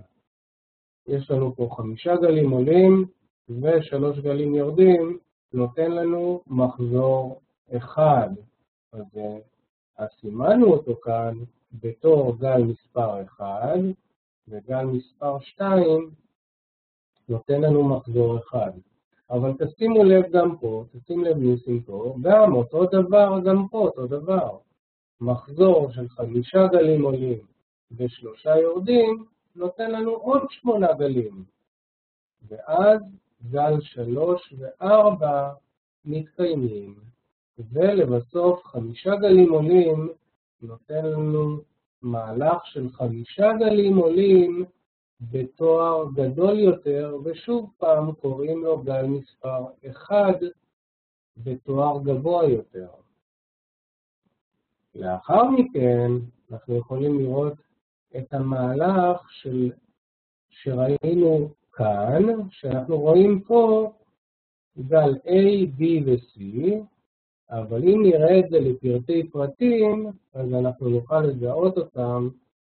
יש לנו פה 5 גלים עולים ו3 גלים יורדים, נותן לנו מחזור אחד. אז סימנו אותו כאן בתור גל מספר 1, וגל מספר 2 נותן לנו מחזור אחד. אבל תשימו לב גם פה, תשים לב ניסים פה, גם אותו דבר, גם פה אותו דבר. מחזור של 5 גלים עולים ו3 יורדים, נותן לנו עוד 8 גלים. ואז גל 3 ו4 מתקיימים. ולבסוף 5 גלים עולים נותן לנו מהלך של 5 גלים עולים בתואר גדול יותר, ושוב פעם קוראים לו גל מספר 1 בתואר גבוה יותר. לאחר מכן אנחנו יכולים לראות את המהלך שראינו כאן, שאנחנו רואים פה גל A, B ו-C, אבל אם נראה את זה לפרטי פרטים, אז אנחנו נוכל לזהות אותם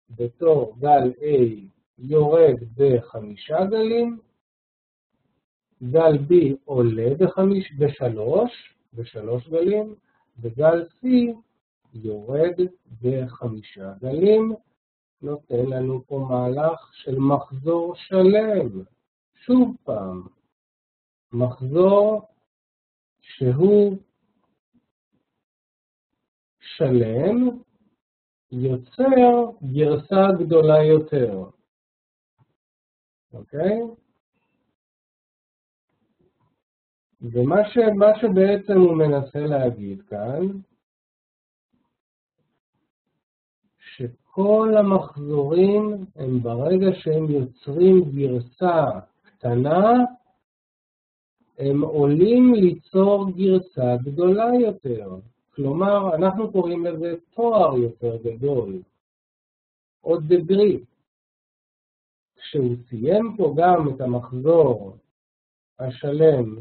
בתור גל A יורד ב5 גלים, גל B עולה ב3 גלים, וגל C יורד ב5 גלים, נותן לנו פה מהלך של מחזור שלם. שוב פעם, מחזור שהוא שלם יוצר גרסה גדולה יותר. אוקיי? ומה שבעצם הוא מנסה להגיד כאן, שכל המחזורים הם ברגע שהם יוצרים גרסה קטנה, הם עולים ליצור גרסה גדולה יותר. כלומר, אנחנו קוראים לזה תואר יותר גדול, או דגרי. כשהוא סיים פה גם את המחזור השלם,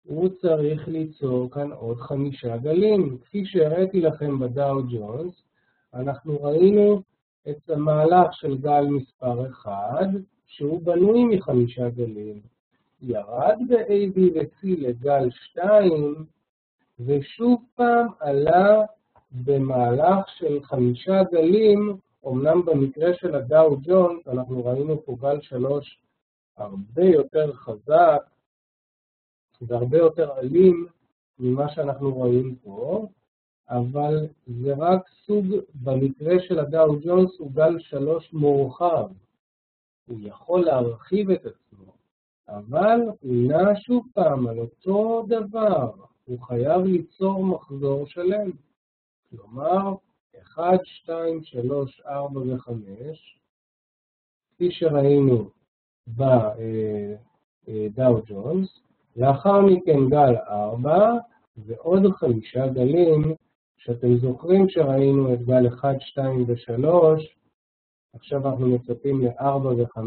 הוא צריך ליצור כאן עוד 5 גלים. כפי שהראיתי לכם בדאו ג'ונס, אנחנו ראינו את המהלך של גל מספר 1, שהוא בנוי מ5 גלים. ירד ב-A, B ו-C לגל 2, ושוב פעם עלה במהלך של 5 גלים, אמנם במקרה של הדאו ג'ונס, אנחנו ראינו פה גל 3 הרבה יותר חזק, והרבה יותר אלים ממה שאנחנו רואים פה, אבל זה רק סוג, במקרה של הדאו ג'ונס הוא גל 3 מורחב. הוא יכול להרחיב את עצמו, אבל הוא נע שוב פעם על אותו דבר. הוא חייב ליצור מחזור שלם. כלומר, 1, 2, 3, 4 ו-5, כפי שראינו בדאו ג'ונס, לאחר מכן גל 4 ועוד 5 גלים, שאתם זוכרים שראינו את גל 1, 2 ו-3, עכשיו אנחנו מצפים ל-4 ו-5,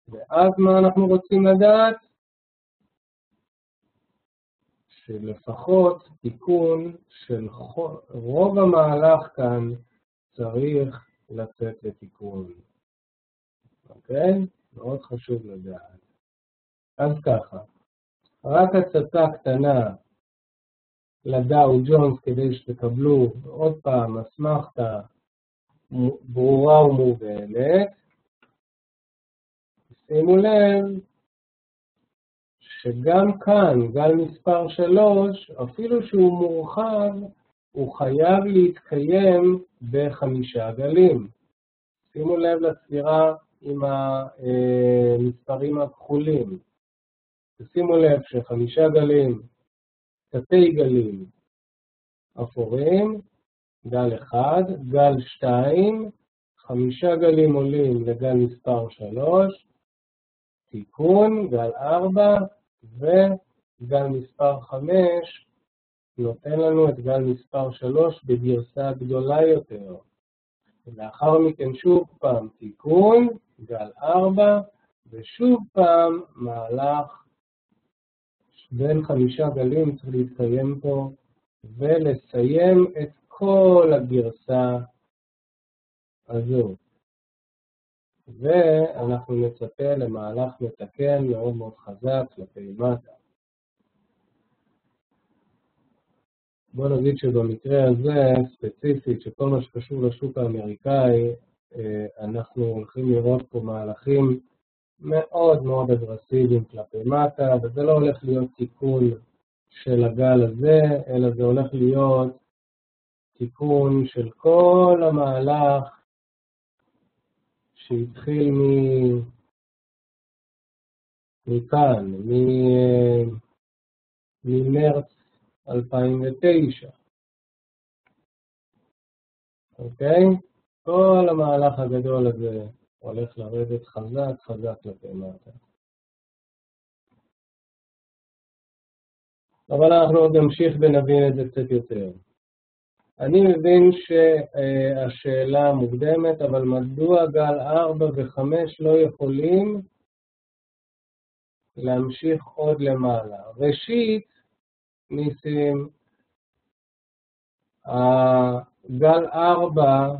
ואז מה אנחנו רוצים לדעת? שלפחות תיקון של רוב המהלך כאן צריך לצאת לתיקון. אוקיי? מאוד חשוב לדעת. אז ככה, רק הצצה קטנה לדאו ג'ונס כדי שתקבלו עוד פעם אסמכתה ברורה ומובנת. שימו לב שגם כאן, גל מספר 3, אפילו שהוא מורחב, הוא חייב להתקיים ב5 גלים. שימו לב לספירה עם המספרים הכחולים. שימו לב ש5 גלים, תתי גלים אפורים, גל 1, גל 2, 5 גלים עולים לגל מספר 3, תיקון, גל 4, וגל מספר 5 נותן לנו את גל מספר 3 בגרסה גדולה יותר. ולאחר מכן שוב פעם תיקון, גל 4, ושוב פעם מהלך בין 5 גלים צריך להתקיים פה, ולסיים את כל הגרסה הזו. ואנחנו נצפה למהלך מתקן מאוד מאוד חזק כלפי מטה. בוא נגיד שבמקרה הזה, ספציפית, שכל מה שקשור לשוק האמריקאי, אנחנו הולכים לראות פה מהלכים מאוד מאוד אגרסיביים כלפי מטה, וזה לא הולך להיות תיקון של הגל הזה, אלא זה הולך להיות תיקון של כל המהלך שהתחיל מכאן, ממרץ 2009. אוקיי? כל המהלך הגדול הזה הולך לרדת חזק חזק כלפי מטה. אבל אנחנו עוד נמשיך ונבין את זה קצת יותר. אני מבין שהשאלה מוקדמת, אבל מדוע גל 4 ו-5 לא יכולים להמשיך עוד למעלה? ראשית, ניסים, גל 4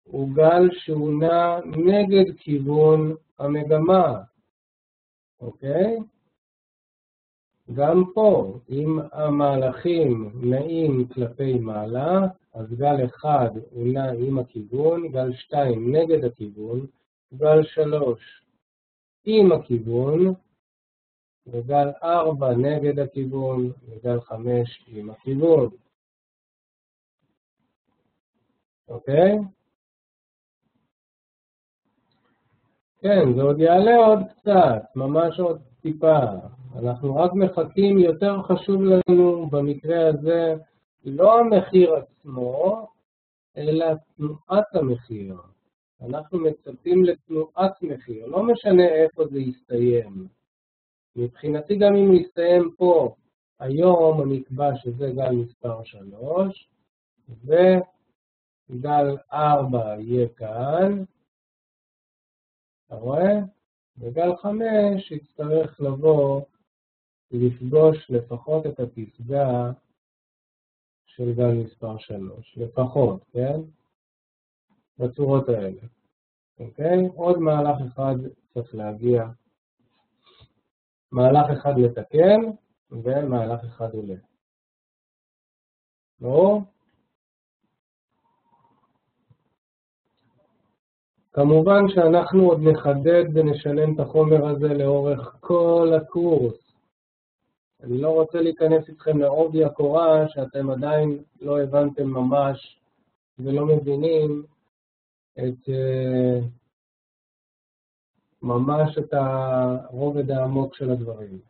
הוא גל שהוא נע נגד כיוון המגמה, אוקיי? גם פה, אם המהלכים נעים כלפי מעלה, אז גל 1 הוא נע עם הכיוון, גל 2 נגד הכיוון, גל 3 עם הכיוון, וגל 4 נגד הכיוון, וגל 5 עם הכיוון. אוקיי? כן, זה עוד יעלה עוד קצת, ממש עוד טיפה. אנחנו רק מחכים, יותר חשוב לנו במקרה הזה, לא המחיר עצמו, אלא תנועת המחיר. אנחנו מצפים לתנועת מחיר, לא משנה איפה זה יסתיים. מבחינתי גם אם הוא יסתיים פה, היום אני אקבע שזה גל מספר 3, וגל 4 יהיה כאן, אתה רואה? וגל 5 יצטרך לבוא לפגוש לפחות את הפסגה של גל מספר 3, לפחות, כן? בצורות האלה, אוקיי? עוד מהלך אחד צריך להגיע, מהלך אחד לתקן ומהלך אחד עולה. לא? כמובן שאנחנו עוד נחדד ונשלם את החומר הזה לאורך כל הקורס. אני לא רוצה להיכנס איתכם לעובי הקורה שאתם עדיין לא הבנתם ממש ולא מבינים ממש את הרובד העמוק של הדברים.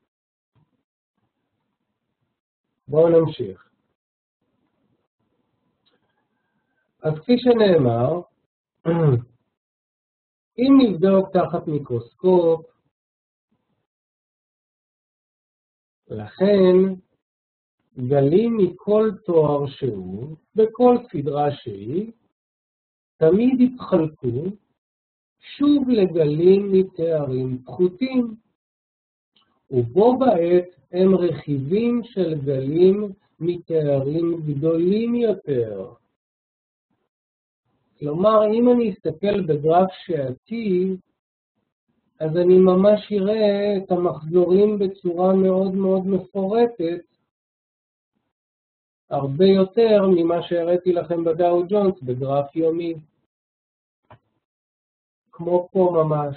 בואו נמשיך. אז כפי שנאמר, אם נבדוק תחת מיקרוסקופ, לכן גלים מכל תואר שהוא, בכל סדרה שהיא, תמיד יתחלקו שוב לגלים מתארים פחותים, ובו בעת הם רכיבים של גלים מתארים גדולים יותר. כלומר, אם אני אסתכל בגרף שעתי, אז אני ממש אראה את המחזורים בצורה מאוד מאוד מפורטת, הרבה יותר ממה שהראיתי לכם בדאו ג'ונס בגרף יומי. כמו פה ממש.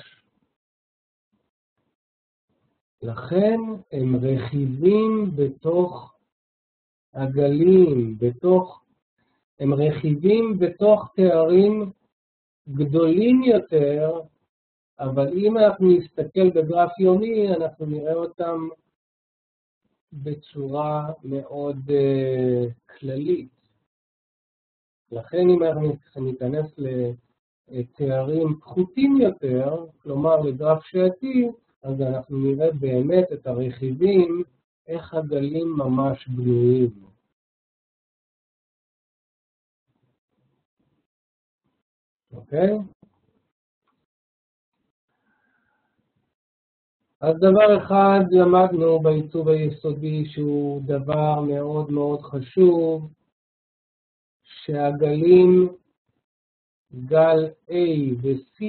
לכן הם רכיבים בתוך הגלים, הם רכיבים בתוך תארים גדולים יותר, אבל אם אנחנו נסתכל בגרף יומי, אנחנו נראה אותם בצורה מאוד כללית. לכן אם אנחנו ניכנס לתארים פחותים יותר, כלומר לגרף שעתי, אז אנחנו נראה באמת את הרכיבים, איך הגלים ממש בנויים. אוקיי? אז דבר אחד למדנו בעיצוב היסודי שהוא דבר מאוד מאוד חשוב, שהגלים גל A ו-C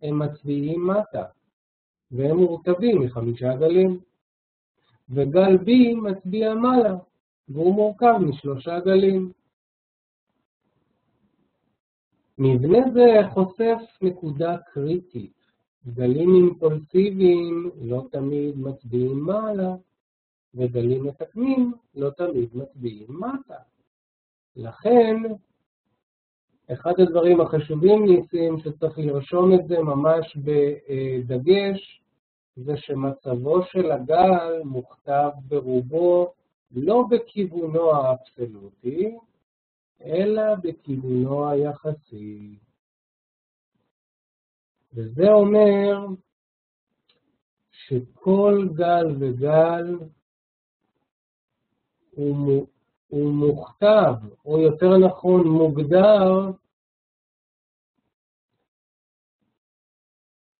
הם מצביעים מטה, והם מורכבים מ5 גלים, וגל B מצביע מעלה, והוא מורכב מ3 גלים. מבנה זה חושף נקודה קריטית. גלים אימפולסיביים לא תמיד מצביעים מעלה, וגלים מתקנים לא תמיד מצביעים מטה. לכן, אחד הדברים החשובים ניסים שצריך לרשום את זה ממש בדגש, זה שמצבו של הגל מוכתב ברובו לא בכיוונו האבסולוטי, אלא בכיוונו היחסי. וזה אומר שכל גל וגל הוא מוכתב, או יותר נכון מוגדר,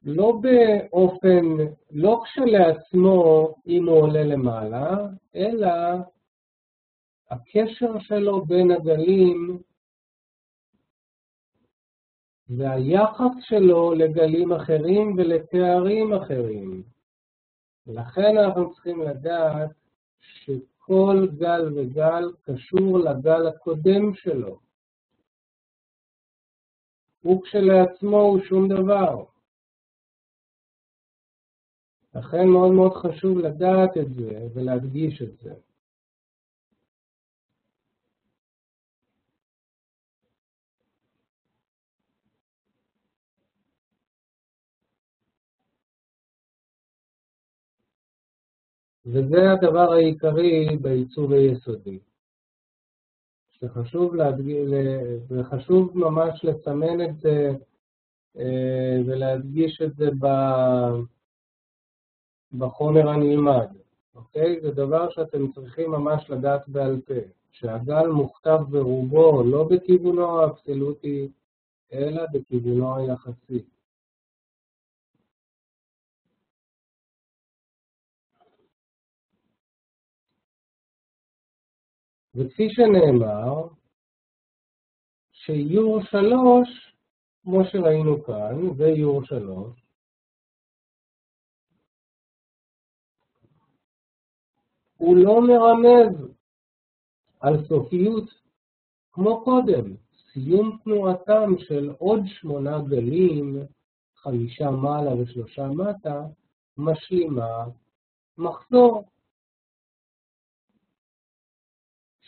לא באופן, לא כשלעצמו אם הוא עולה למעלה, אלא הקשר שלו בין הגלים והיחס שלו לגלים אחרים ולתארים אחרים. לכן אנחנו צריכים לדעת שכל גל וגל קשור לגל הקודם שלו. הוא כשלעצמו הוא שום דבר. לכן מאוד מאוד חשוב לדעת את זה ולהדגיש את זה. וזה הדבר העיקרי בעיצוב היסודי. וחשוב ממש לסמן את זה ולהדגיש את זה בחומר הנלמד. אוקיי? זה דבר שאתם צריכים ממש לדעת בעל פה. שהגל מוכתב ברובו לא בכיוונו האבסולוטי, אלא בכיוונו היחסי. וכפי שנאמר, שיור 3, כמו שראינו כאן, זה יור 3, הוא לא מרמז על סופיות כמו קודם. סיום תנועתם של עוד 8 גלים, 5 מעלה ו3 מטה, משלימה מחזור,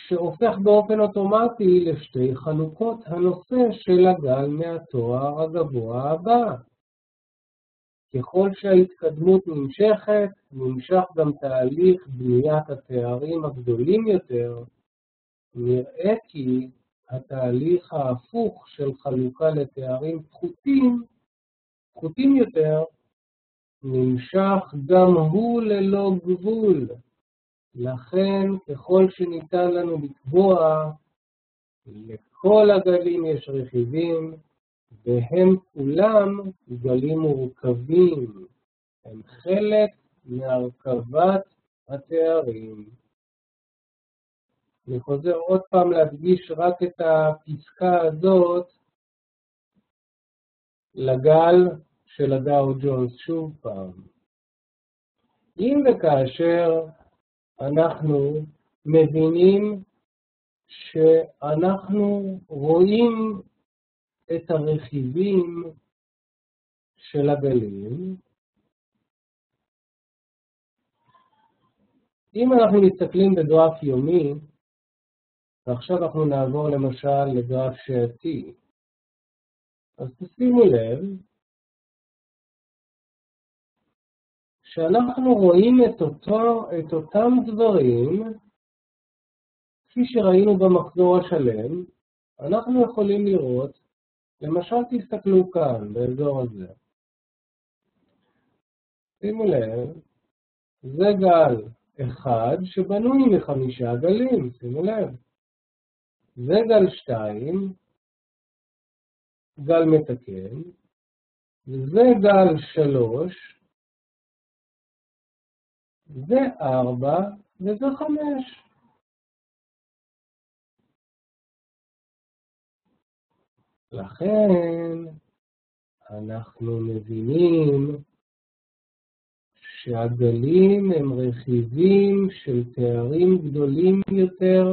שהופך באופן אוטומטי לשתי חלוקות הנושא של הגל מהתואר הגבוה הבא. ככל שההתקדמות נמשכת, נמשך גם תהליך בניית התארים הגדולים יותר, נראה כי התהליך ההפוך של חלוקה לתארים פחותים יותר, נמשך גם הוא ללא גבול. לכן, ככל שניתן לנו לקבוע, לכל הגלים יש רכיבים, והם כולם גלים מורכבים. הם חלק מהרכבת התארים. אני חוזר עוד פעם להדגיש רק את הפסקה הזאת לגל של הדאו ג'ונס שוב פעם. אם וכאשר אנחנו מבינים שאנחנו רואים את הרכיבים של הגלים, אם אנחנו מסתכלים בגרף יומי, ועכשיו אנחנו נעבור למשל לגרף שעתי, אז תשימו לב שאנחנו רואים את אותם דברים, כפי שראינו במחזור השלם, אנחנו יכולים לראות, למשל תסתכלו כאן, באזור הזה. שימו לב, זה גל אחד שבנוי מ5 גלים, שימו לב. זה גל 2, גל מתקן, זה גל 3, זה 4 וזה 5. לכן אנחנו מבינים שהגלים הם רכיבים של תארים גדולים יותר,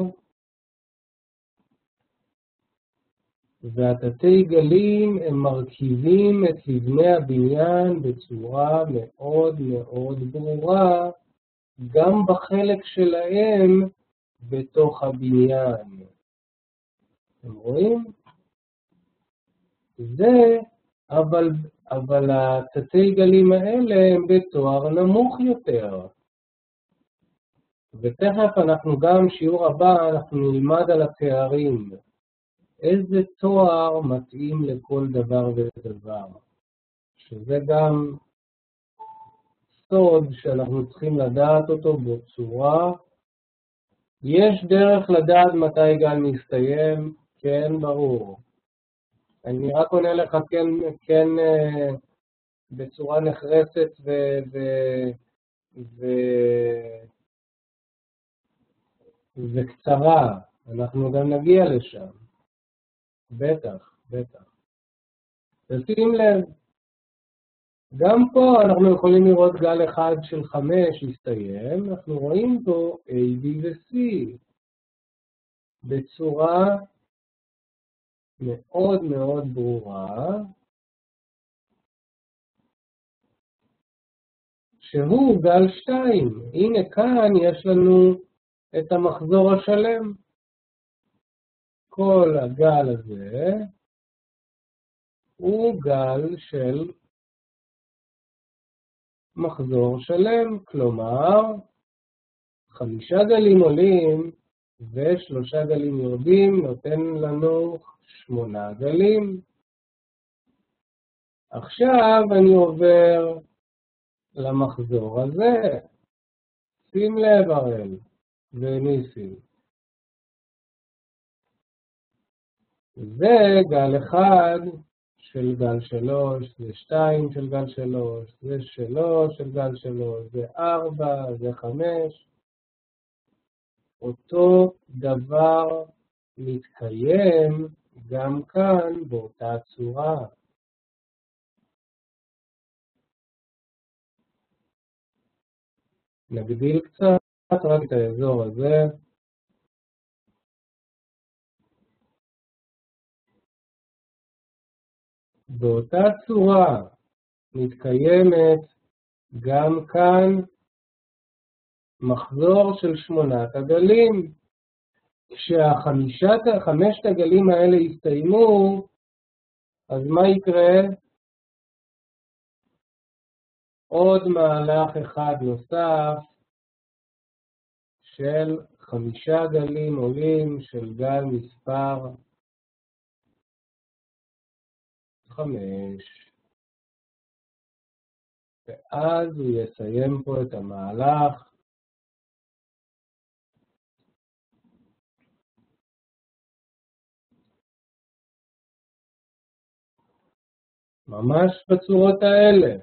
והתתי גלים הם מרכיבים את מבנה הבניין בצורה מאוד מאוד ברורה, גם בחלק שלהם בתוך הבניין. אתם רואים? אבל התתי גלים האלה הם בתואר נמוך יותר. ותכף אנחנו גם, שיעור הבא, אנחנו נלמד על התארים. איזה תואר מתאים לכל דבר ודבר. שזה גם סוד שאנחנו צריכים לדעת אותו בצורה. יש דרך לדעת מתי גל מסתיים? כן, ברור. אני רק עונה לך כן בצורה נחרצת וקצרה. אנחנו גם נגיע לשם. בטח. תשים לב, גם פה אנחנו יכולים לראות גל אחד של 5 הסתיים, אנחנו רואים פה A, B ו-C בצורה מאוד מאוד ברורה, שהוא גל 2. הנה כאן יש לנו את המחזור השלם. כל הגל הזה הוא גל של מחזור שלם, כלומר 5 גלים עולים ו3 גלים יורדים, נותן לנו 8 גלים. עכשיו אני עובר למחזור הזה. שים לב הראל וניסים. זה גל 1 של גל 3, זה 2 של גל 3, זה 3 של גל 3, זה 4, זה 5. אותו דבר מתקיים גם כאן באותה צורה. נגדיל קצת רק את האזור הזה. באותה צורה מתקיימת גם כאן מחזור של 8 הגלים. כשחמשת הגלים האלה יסתיימו, אז מה יקרה? עוד מהלך אחד נוסף של 5 גלים עולים של גל מספר 5. ואז הוא יסיים פה את המהלך. ממש בצורות האלה.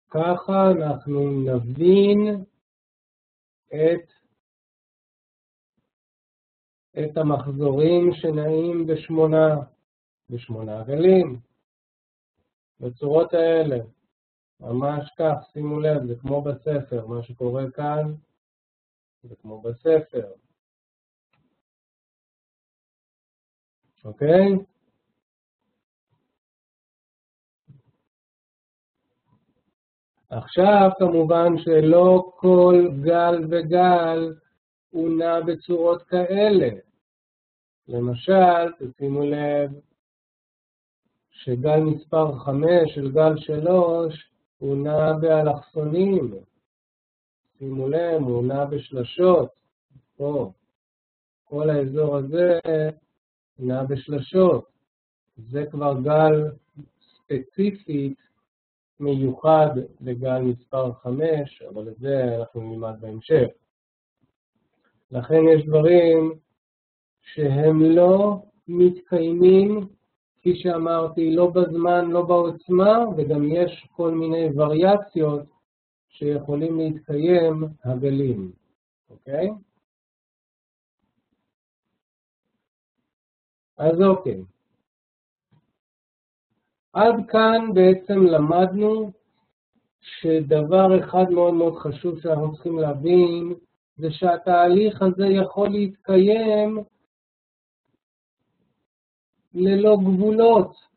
ככה אנחנו נבין את המחזורים שנעים בשמונה גלים. בצורות האלה. ממש כך, שימו לב, זה כמו בספר. מה שקורה כאן זה כמו בספר. אוקיי? עכשיו כמובן שלא כל גל וגל הוא נע בצורות כאלה. למשל, תשימו לב שגל מספר 5 של גל 3 הוא נע באלכסונים. שימו לב, הוא נע בשלשות. פה, כל האזור הזה נע בשלשות. זה כבר גל ספציפית מיוחד לגל מספר 5, אבל את זה אנחנו נלמד בהמשך. לכן יש דברים שהם לא מתקיימים, כפי שאמרתי, לא בזמן, לא בעוצמה, וגם יש כל מיני וריאציות שיכולים להתקיים הגלים. אוקיי? אז אוקיי. עד כאן בעצם למדנו שדבר אחד מאוד מאוד חשוב שאנחנו צריכים להבין, זה שהתהליך הזה יכול להתקיים ללא גבולות.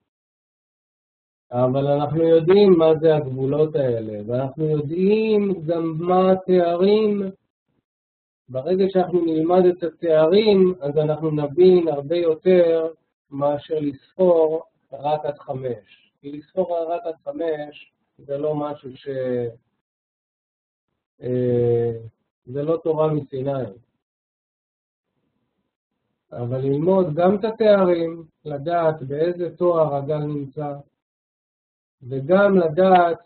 אבל אנחנו יודעים מה זה הגבולות האלה, ואנחנו יודעים גם מה התארים. ברגע שאנחנו נלמד את התארים, אז אנחנו נבין הרבה יותר מאשר לספור רק עד 5. כי לספור רק עד 5 זה לא משהו זה לא תורה מסיני. אבל ללמוד גם את התארים, לדעת באיזה תואר הגל נמצא, וגם לדעת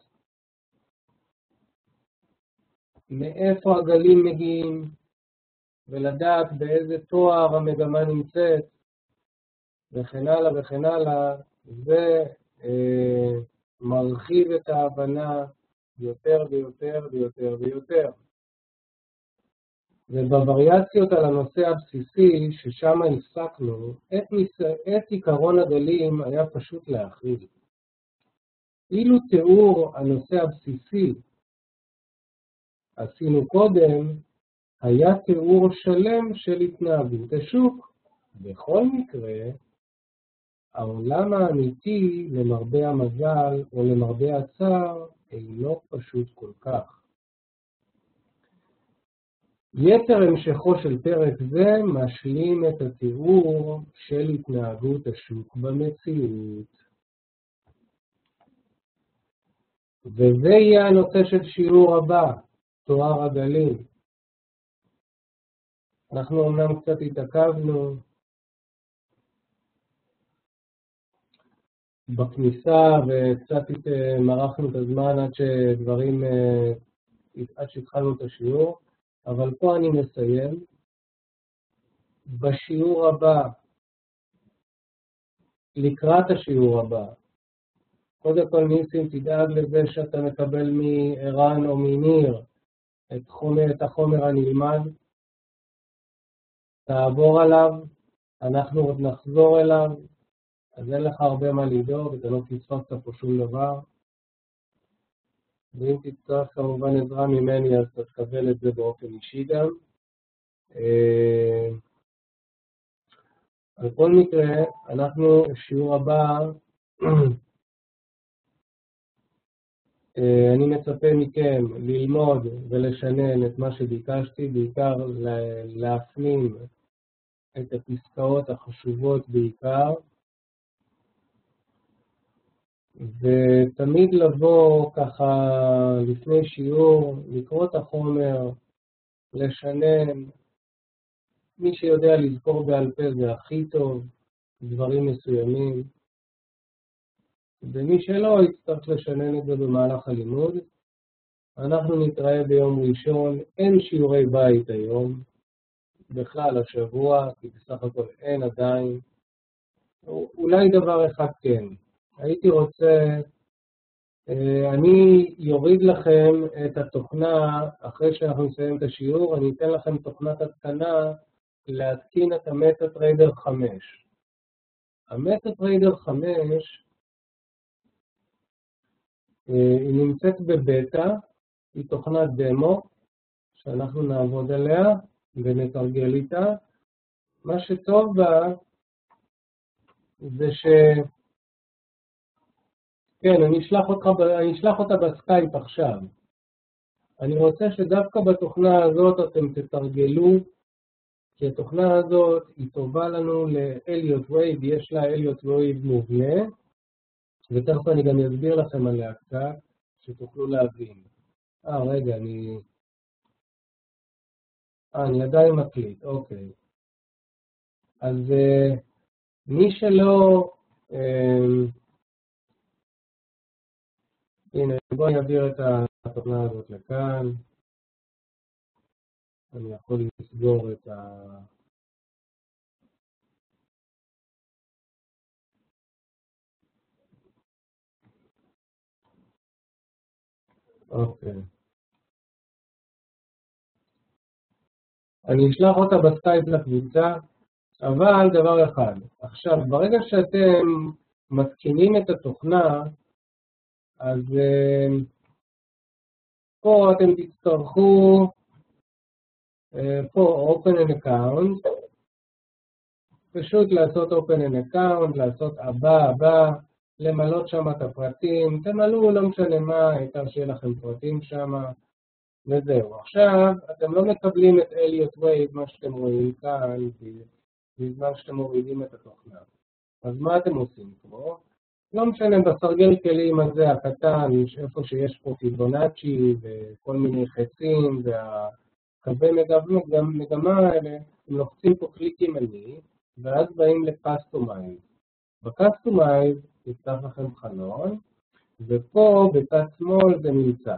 מאיפה הגלים מגיעים, ולדעת באיזה תואר המגמה נמצאת, וכן הלאה וכן הלאה, זה מרחיב את ההבנה יותר ויותר ויותר ויותר. ובווריאציות על הנושא הבסיסי, ששם הפסקנו, את עיקרון הגלים היה פשוט להכיל. אילו תיאור הנושא הבסיסי עשינו קודם, היה תיאור שלם של התנהגות השוק. בכל מקרה, העולם האמיתי, למרבה המזל או למרבה הצער, אינו פשוט כל כך. יתר המשכו של פרק זה משלים את התיאור של התנהגות השוק במציאות. וזה יהיה הנושא של שיעור הבא, תואר הגלים. אנחנו אמנם קצת התעכבנו בכניסה וקצת מרחנו את הזמן עד שהתחלנו את השיעור, אבל פה אני מסיים. בשיעור הבא, לקראת השיעור הבא, קודם כל ניסים תדאג לזה שאתה מקבל מערן או מניר את החומר הנלמד, תעבור עליו, אנחנו עוד נחזור אליו, אז אין לך הרבה מה לדאוג, אתה לא תתפסת פה שום דבר. ואם תצטרך כמובן עזרה ממני, אז אתה תקבל את זה באופן אישי גם. על כל מקרה, אנחנו, שיעור הבא, אני מצפה מכם ללמוד ולשנן את מה שביקשתי, בעיקר להפנים את הפסקאות החשובות בעיקר, ותמיד לבוא ככה לפני שיעור, לקרוא את החומר, לשנן. מי שיודע לזכור בעל פה זה הכי טוב, דברים מסוימים. ומי שלא יצטרך לשנן את זה במהלך הלימוד. אנחנו נתראה ביום ראשון, אין שיעורי בית היום, בכלל השבוע, כי בסך הכל אין עדיין. אולי דבר אחד כן. הייתי רוצה, אני יוריד לכם את התוכנה, אחרי שאנחנו נסיים את השיעור, אני אתן לכם תוכנת התקנה להתקין את המטאטריידר 5. המטאטריידר 5, היא נמצאת בבטא, היא תוכנת דמו, שאנחנו נעבוד עליה ונתרגל איתה. מה שטוב בה, זה כן, אני אשלח אותה בסקייפ עכשיו. אני רוצה שדווקא בתוכנה הזאת אתם תתרגלו, כי התוכנה הזאת היא טובה לנו לאליוט וייב, יש לה אליוט וייב מובנה, ותכף אני גם אסביר לכם עליה קצת, שתוכלו להבין. רגע, אני עדיין מקליט, אוקיי. אז מי שלא, הנה, בואו נעביר את התוכנה הזאת לכאן. אני יכול לסגור את אוקיי. אני אשלח אותה בסקייפ לקבוצה, אבל דבר אחד. עכשיו, ברגע שאתם מתקינים את התוכנה, אז פה אתם תצטרכו, פה Open an account, פשוט לעשות open an account, לעשות הבא, למלות שם את הפרטים, תמלאו, לא משנה מה, העיקר שיהיה לכם פרטים שם, וזהו. עכשיו, אתם לא מקבלים את אליוט וייב, מה שאתם רואים כאן, בזמן שאתם מורידים את התוכנה. אז מה אתם עושים פה? לא משנה, בסרגל כלים הזה הקטן, איפה שיש פה פיבונאצ'י וכל מיני חצים והקווי מגמה האלה, הם לוחצים פה קליק ימני, ואז באים לקסטומייז. בקסטומייז יפתח לכם חלון, ופה בצד שמאל זה נמצא.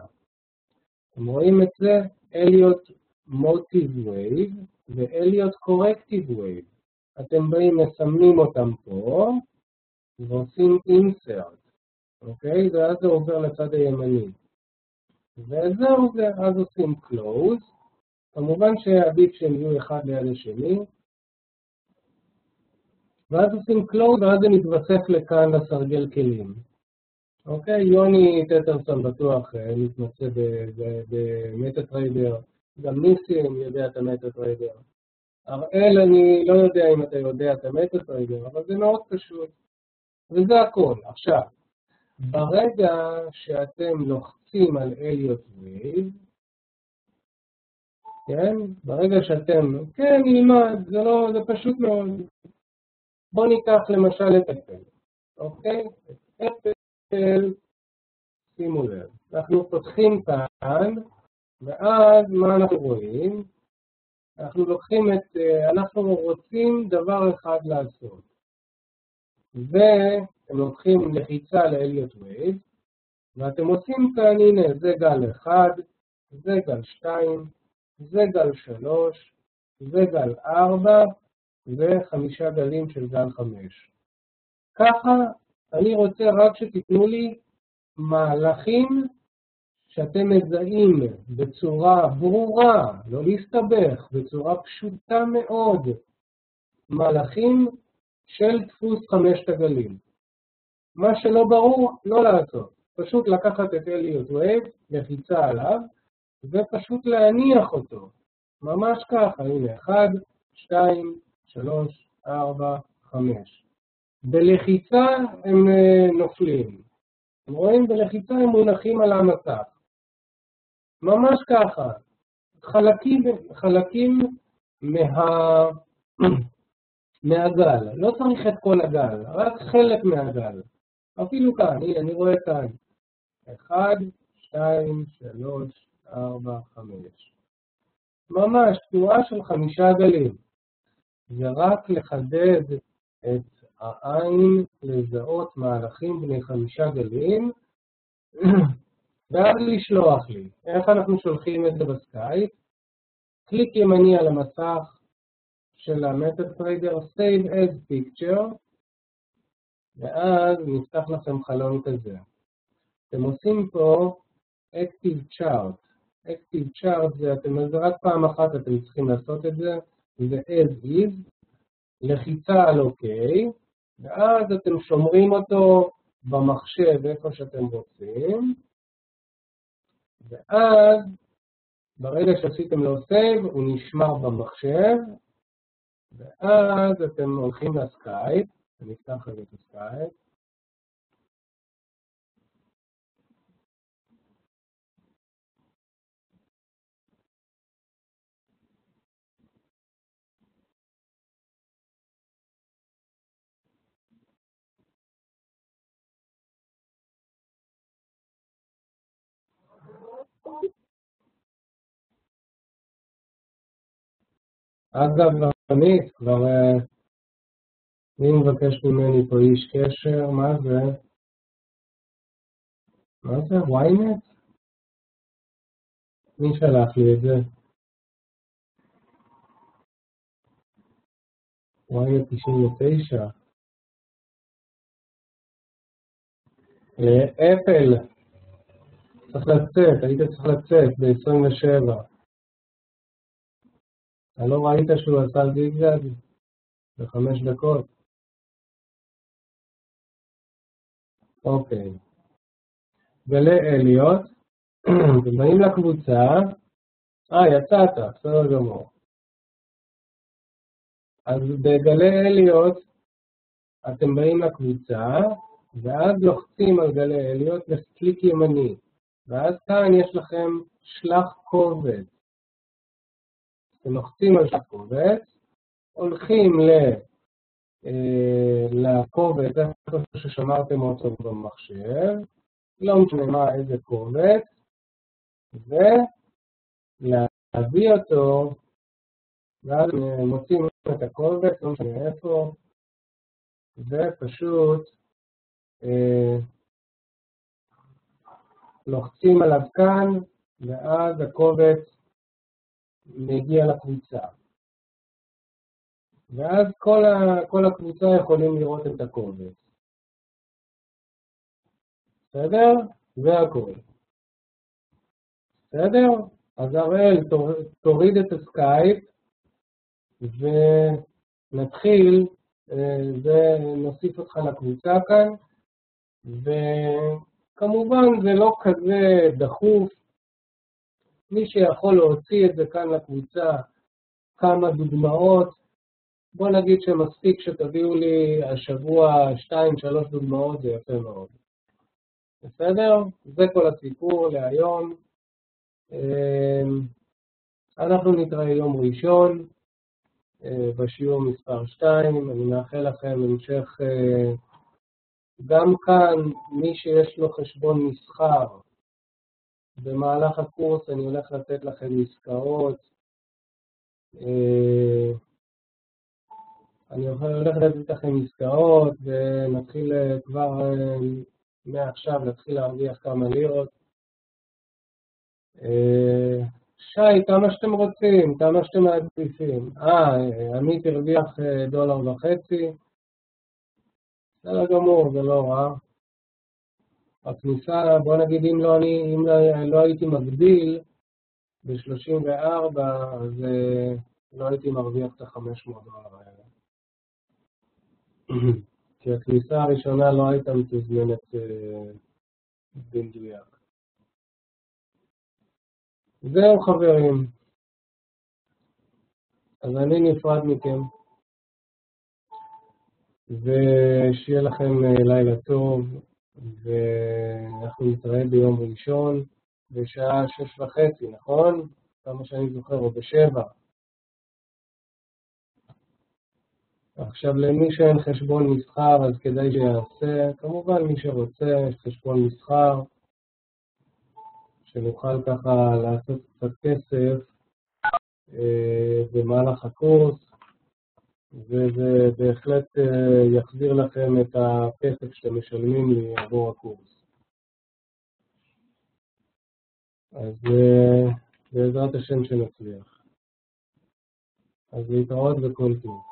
אתם רואים את זה, אליוט מוטיב וייב ואליוט קורקטיב וייב. אתם באים, מסמנים אותם פה, ועושים insert, אוקיי? ואז זה עובר לצד הימני. וזהו זה, אז עושים close. כמובן שעדיף שהם יהיו אחד ליד השני. ואז עושים close, ואז זה מתווסף לכאן לסרגל כלים. אוקיי? יוני טטרסון בטוח מתמצא במטאטריידר. גם ניסים יודע את המטאטריידר. הראל, אני לא יודע אם אתה יודע את המטאטריידר, אבל זה מאוד פשוט. וזה הכל. עכשיו, ברגע שאתם לוחצים על אליוט וייב, כן? ברגע שאתם, כן, נלמד, זה פשוט מאוד. בואו ניקח למשל את אפל, אוקיי? אפל, שימו לב. אנחנו פותחים כאן, ואז מה אנחנו רואים? אנחנו רוצים דבר אחד לעשות. ואתם לוקחים לחיצה לאליוט וייב, ואתם עושים כאן, הנה, זה גל 1, זה גל 2, זה גל 3, זה גל 4, ו5 גלים של גל 5. ככה אני רוצה רק שתיתנו לי מהלכים שאתם מזהים בצורה ברורה, לא להסתבך, בצורה פשוטה מאוד, מהלכים של דפוס 5 הגלים. מה שלא ברור, לא לעשות. פשוט לקחת את אליוט וייב, לחיצה עליו, ופשוט להניח אותו. ממש ככה, הנה, 1, 2, 3, 4, 5. בלחיצה הם נופלים. אתם רואים? בלחיצה הם מונחים על המסך. ממש ככה. חלקים מהגל. לא צריך את כל הגל, רק חלק מהגל. אפילו כאן, הנה, אני רואה כאן. 1, 2, 3, 4, 5. ממש תנועה של 5 גלים. זה רק לחדד את העין לזהות מהלכים בני 5 גלים, ואז לשלוח לי. איך אנחנו שולחים את זה בסקייפ? קליק ימני על המסך של המטאטריידר, Save as Picture, ואז נפתח לכם חלון כזה. אתם עושים פה Active Chart. Active Chart זה רק פעם אחת אתם צריכים לעשות את זה, זה as is, לחיצה על OK, ואז אתם שומרים אותו במחשב איפה שאתם רוצים, ואז ברגע שעשיתם לו save הוא נשמר במחשב, ואז אתם הולכים לסקייפ, אני אפתח את הסקייפ, אגב, רמית, כבר מי מבקש ממני פה איש קשר? מה זה? מה זה? ynet? מי שלח לי את זה? ynet 99. אפל. צריך לצאת, היית צריך לצאת ב-27. אתה לא ראית שהוא עשה זיגזג? ב5 דקות. אוקיי. ולאליוט, אתם באים לקבוצה, יצאת, בסדר גמור. אז בגלי אליוט אתם באים לקבוצה, ואז לוחצים על גלי אליוט לקליק ימני. ואז כאן יש לכם שלח קובץ. אתם לוחצים על שלח קובץ, הולכים לקובץ, איפה ששמרתם אותו במחשב, לא משנה מה איזה קובץ, ולהביא אותו, ואז מוצאים את הקובץ, לא משנה איפה, ופשוט לוחצים עליו כאן, ואז הקובץ מגיע לקבוצה. ואז כל הקבוצה יכולים לראות את הקובץ. בסדר? זה הכל. בסדר? אז הראל, תוריד את הסקייפ, ונתחיל, ונוסיף אותך לקבוצה כאן, וכמובן זה לא כזה דחוף, מי שיכול להוציא את זה כאן לקבוצה, כמה דוגמאות, בוא נגיד שמספיק שתביאו לי השבוע 2-3 דוגמאות, זה יפה מאוד. בסדר? זה כל הסיפור להיום. אנחנו נתראה יום ראשון, בשיעור מספר 2, אני מאחל לכם המשך, גם כאן מי שיש לו חשבון מסחר, במהלך הקורס אני הולך לתת לכם עסקאות, אני הולך לתת לכם עסקאות ונתחיל כבר מעכשיו להתחיל להרוויח כמה לירות. שי, כמה שאתם רוצים, כמה שאתם מעדיפים. עמית הרוויח $1.50. בסדר גמור, זה לא רע. הכניסה, בוא נגיד, אם לא הייתי מגדיל ב-34, אז לא הייתי מרוויח את $500 האלה. כי הכניסה הראשונה לא הייתה מתוזמנת במדויק. זהו חברים, אז אני נפרד מכם, ושיהיה לכם לילה טוב, ואנחנו נתראה ביום ראשון, בשעה 6:30, נכון? כמה שאני זוכר, או ב7. עכשיו למי שאין חשבון מסחר, אז כדאי שיעשה, כמובן מי שרוצה, יש חשבון מסחר, שנוכל ככה לעשות קצת כסף במהלך הקורס, וזה בהחלט יחזיר לכם את הכסף שאתם משלמים לי עבור הקורס. אז בעזרת השם שנצליח. אז להתראות וכל טוב.